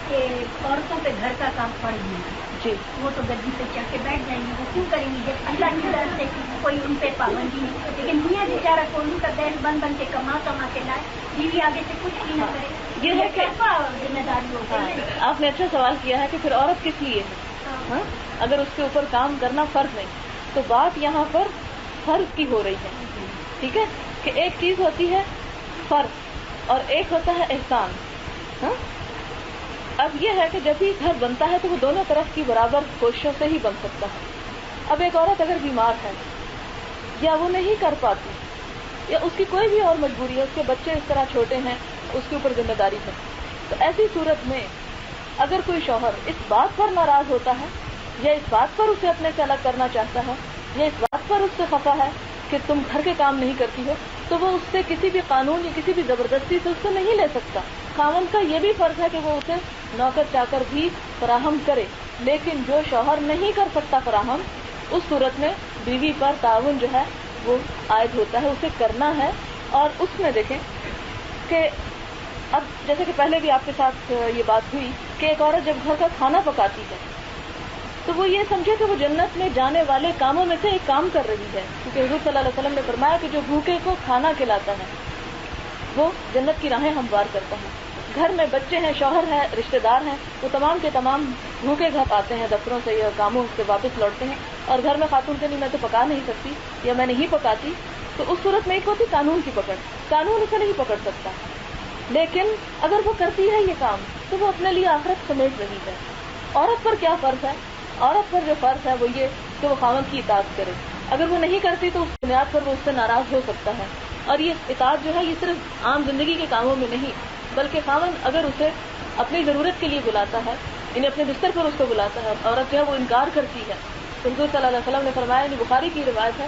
کہ عورتوں پہ گھر کا کام پڑ گیا، جی، وہ تو گدی پہ چڑھ کے بیٹھ جائیں گے، وہ کیوں کریں گے جب اللہ کی طرف سے کوئی ان پہ پابندی نہیں. لیکن میاں بیچارہ کو ان کا دہل بن بن کے کما کے لائے، بیوی آگے سے کچھ بھی نہ کرے، یہ ہے کہ کیسا ذمہ داری ہوتی ہے. آپ نے اچھا سوال کیا ہے کہ پھر عورت کس لیے ہے؟ ہاں، اگر اس کے اوپر کام کرنا فرض نہیں تو بات یہاں پر فرض کی ہو رہی ہے. ٹھیک ہے کہ ایک چیز ہوتی ہے فرض اور ایک ہوتا ہے احسان. ہاں، اب یہ ہے کہ جب بھی گھر بنتا ہے تو وہ دونوں طرف کی برابر کوششوں سے ہی بن سکتا ہے. اب ایک عورت اگر بیمار ہے یا وہ نہیں کر پاتی یا اس کی کوئی بھی اور مجبوری ہے، اس کے بچے اس طرح چھوٹے ہیں، اس کے اوپر ذمہ داری ہے، تو ایسی صورت میں اگر کوئی شوہر اس بات پر ناراض ہوتا ہے یا اس بات پر اسے اپنے سے الگ کرنا چاہتا ہے یا اس بات پر اس سے خفا ہے کہ تم گھر کے کام نہیں کرتی ہو، تو وہ اس سے کسی بھی قانون یا کسی بھی زبردستی سے اس سے نہیں لے سکتا. خاوند کا یہ بھی فرض ہے کہ وہ اسے نوکر چاکر بھی فراہم کرے، لیکن جو شوہر نہیں کر سکتا فراہم، اس صورت میں بیوی پر تعاون جو ہے وہ عائد ہوتا ہے، اسے کرنا ہے. اور اس میں دیکھیں کہ اب جیسے کہ پہلے بھی آپ کے ساتھ یہ بات ہوئی کہ ایک عورت جب گھر کا کھانا پکاتی ہے تو وہ یہ سمجھے کہ وہ جنت میں جانے والے کاموں میں سے ایک کام کر رہی ہے، کیونکہ حضور صلی اللہ علیہ وسلم نے فرمایا کہ جو بھوکے کو کھانا کھلاتا ہے وہ جنت کی راہیں ہموار کرتا ہے. گھر میں بچے ہیں، شوہر ہے، رشتہ دار ہیں، وہ تمام کے تمام بھوکے گھر آتے ہیں دفتروں سے یا کاموں سے واپس لوٹتے ہیں، اور گھر میں خاتون سے نہیں میں تو پکا نہیں سکتی یا میں نہیں پکاتی، تو اس صورت میں ایک ہوتی قانون کی پکڑ، قانون اسے نہیں پکڑ سکتا. لیکن اگر وہ کرتی ہے یہ کام تو وہ اپنے لیے آخرت سمیٹ رہی ہے. عورت پر کیا فرض ہے؟ عورت پر جو فرض ہے وہ یہ کہ وہ خاوند کی اطاعت کرے. اگر وہ نہیں کرتی تو اس بنیاد پر وہ اس سے ناراض ہو سکتا ہے. اور یہ اطاعت جو ہے یہ صرف عام زندگی کے کاموں میں نہیں، بلکہ خاوند اگر اسے اپنی ضرورت کے لیے بلاتا ہے، یعنی اپنے بستر پر اس کو بلاتا ہے، عورت جو ہے وہ انکار کرتی ہے، تو حضور صلی اللہ علیہ وسلم نے فرمایا، یعنی بخاری کی روایت ہے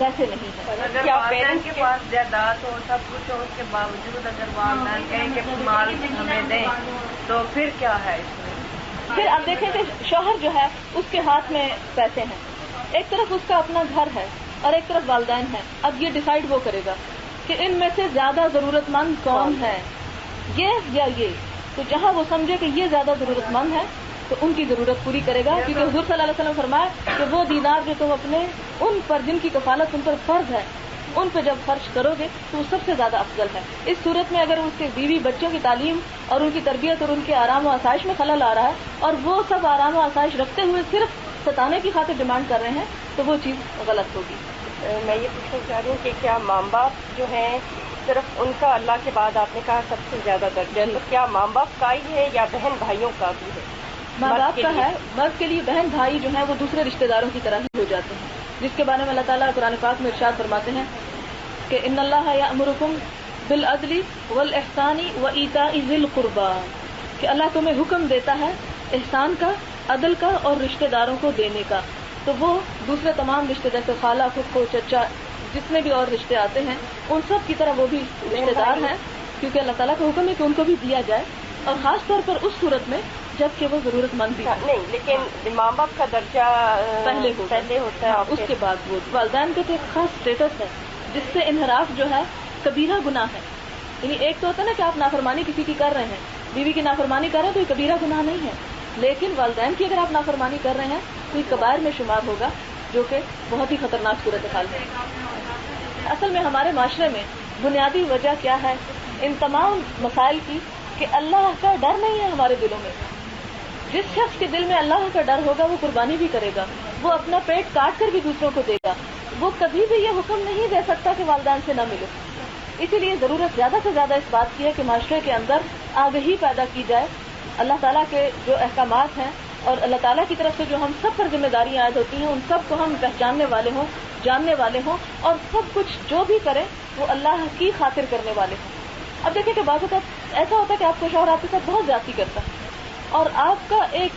ویسے نہیں ہے. اگر والدین کے پاس جائیداد ہو سب کچھ ہو اس کے باوجود اگر والدین کہیں کہ مال ہمیں دیں تو پھر کیا ہے اس میں؟ پھر آپ دیکھیں کہ شوہر جو ہے اس کے ہاتھ میں پیسے ہیں, ایک طرف اس کا اپنا گھر ہے اور ایک طرف والدین ہیں. اب یہ ڈیسائیڈ وہ کرے گا کہ ان میں سے زیادہ ضرورت مند کون ہے, یہ یا یہ. تو جہاں وہ سمجھے کہ یہ زیادہ ضرورت مند ہے تو ان کی ضرورت پوری کرے گا, کیونکہ حضور صلی اللہ علیہ وسلم فرمایا کہ وہ دینار جو تم اپنے ان پر جن کی کفالت تم پر فرض ہے ان پہ جب خرچ کرو گے تو وہ سب سے زیادہ افضل ہے. اس صورت میں اگر اس کے بیوی بچوں کی تعلیم اور ان کی تربیت اور ان کے آرام و آسائش میں خلل آ رہا ہے اور وہ سب آرام و آسائش رکھتے ہوئے صرف ستانے کی خاطر ڈیمانڈ کر رہے ہیں تو وہ چیز غلط ہوگی. میں یہ پوچھنا چاہ رہی ہوں کہ کیا ماں باپ جو ہیں صرف ان کا اللہ کے بعد آپ نے کہا سب سے زیادہ درجہ ہے, تو کیا ماں باپ کا ہی ہے یا بہن بھائیوں کا بھی ہے؟ ماں باپ کا ہے. مرد کے لیے بہن بھائی جو ہیں وہ دوسرے رشتہ داروں کی طرح ہی ہو جاتے ہیں, جس کے بارے میں اللہ تعالیٰ قرآن پاک میں ارشاد فرماتے ہیں کہ ان اللہ یأمرکم بالعدل والاحسان وایتاء ذی القربى, کہ اللہ تمہیں حکم دیتا ہے احسان کا, عدل کا اور رشتہ داروں کو دینے کا. تو وہ دوسرے تمام رشتے جیسے خالہ, پھپھو, چچا, جتنے بھی اور رشتے آتے ہیں ان سب کی طرح وہ بھی رشتے دار ہیں, کیونکہ اللہ تعالیٰ کا حکم ہے کہ ان کو بھی دیا جائے, اور خاص طور پر اس صورت میں جب کہ وہ ضرورت مند بھی نہیں. لیکن ماں باپ کا درجہ پہلے ہوتا ہے, اس کے بعد وہ والدین کا تو ایک خاص اسٹیٹس ہے جس سے انحراف جو ہے کبیرہ گناہ ہے. یعنی ایک تو ہوتا ہے نا کہ آپ نافرمانی کسی کی کر رہے ہیں, بیوی کی نافرمانی کر رہے ہیں تو یہ کبیرہ گناہ نہیں ہے, لیکن والدین کی اگر آپ نافرمانی کر رہے ہیں تو یہ کبائر میں شمار ہوگا, جو کہ بہت ہی خطرناک صورتحال ہے. اصل میں ہمارے معاشرے میں بنیادی وجہ کیا ہے ان تمام مسائل کی, کہ اللہ کا ڈر نہیں ہے ہمارے دلوں میں. جس شخص کے دل میں اللہ کا ڈر ہوگا وہ قربانی بھی کرے گا, وہ اپنا پیٹ کاٹ کر بھی دوسروں کو دے گا, وہ کبھی بھی یہ حکم نہیں دے سکتا کہ والدین سے نہ ملو. اسی لیے ضرورت زیادہ سے زیادہ اس بات کی ہے کہ معاشرے کے اندر آگہی پیدا کی جائے. اللہ تعالیٰ کے جو احکامات ہیں اور اللہ تعالیٰ کی طرف سے جو ہم سب پر ذمہ داریاں عائد ہوتی ہیں ان سب کو ہم پہچاننے والے ہوں, جاننے والے ہوں, اور سب کچھ جو بھی کریں وہ اللہ کی خاطر کرنے والے ہوں. اب دیکھیں کہ بعض اوقات ایسا ہوتا ہے کہ آپ کو شوہر آپ کے ساتھ بہت زیادتی کرتا ہے اور آپ کا ایک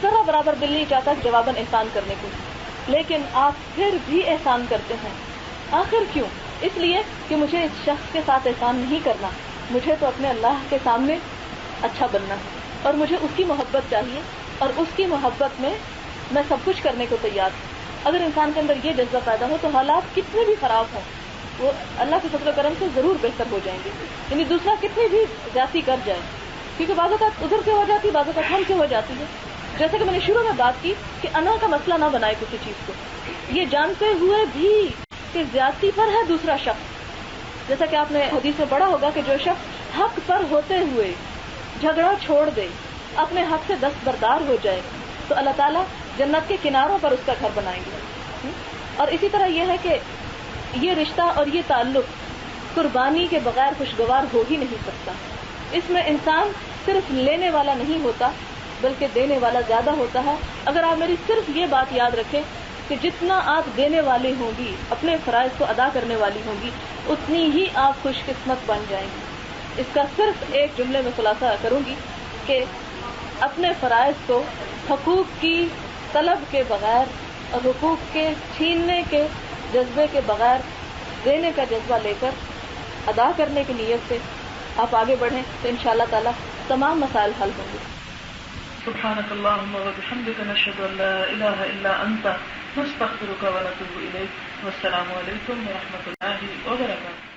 ذرا برابر دل نہیں چاہتا جواباً احسان کرنے کو, لیکن آپ پھر بھی احسان کرتے ہیں. آخر کیوں؟ اس لیے کہ مجھے اس شخص کے ساتھ احسان نہیں کرنا, مجھے تو اپنے اللہ کے سامنے اچھا بننا ہے اور مجھے اس کی محبت چاہیے, اور اس کی محبت میں میں سب کچھ کرنے کو تیار ہوں. اگر انسان کے اندر یہ جذبہ پیدا ہو تو حالات کتنے بھی خراب ہوں وہ اللہ کے فضل و کرم سے ضرور بہتر ہو جائیں گے. یعنی دوسرا کتنی بھی زیادتی کر جائے, کیونکہ بعض اوقات ادھر سے ہو جاتی ہے, بعض اوقات ہم سے ہو جاتی ہے. جیسے کہ میں نے شروع میں بات کی کہ انا کا مسئلہ نہ بنائے کسی چیز کو, یہ جانتے ہوئے بھی کہ زیادتی پر ہے دوسرا شخص. جیسا کہ آپ نے حدیث میں پڑھا ہوگا کہ جو شخص حق پر ہوتے ہوئے جھگڑا چھوڑ دے, اپنے حق سے دستبردار ہو جائے, تو اللہ تعالیٰ جنت کے کناروں پر اس کا گھر بنائیں گے. اور اسی طرح یہ ہے کہ یہ رشتہ اور یہ تعلق قربانی کے بغیر خوشگوار ہو ہی نہیں سکتا. اس میں انسان صرف لینے والا نہیں ہوتا بلکہ دینے والا زیادہ ہوتا ہے. اگر آپ میری صرف یہ بات یاد رکھیں کہ جتنا آپ دینے والی ہوں گی, اپنے فرائض کو ادا کرنے والی ہوں گی, اتنی ہی آپ خوش قسمت بن جائیں گی. اس کا صرف ایک جملے میں خلاصہ کروں گی کہ اپنے فرائض کو حقوق کی طلب کے بغیر اور حقوق کے چھیننے کے جذبے کے بغیر دینے کا جذبہ لے کر ادا کرنے کی نیت سے آپ آگے بڑھیں تو انشاءاللہ تعالی تمام مسائل حل ہوں گے. سبحانك اللهم وبحمدك نشهد ان لا اله الا انت نستغفرك ونتوب اليك والسلام عليكم ورحمة الله وبركاته.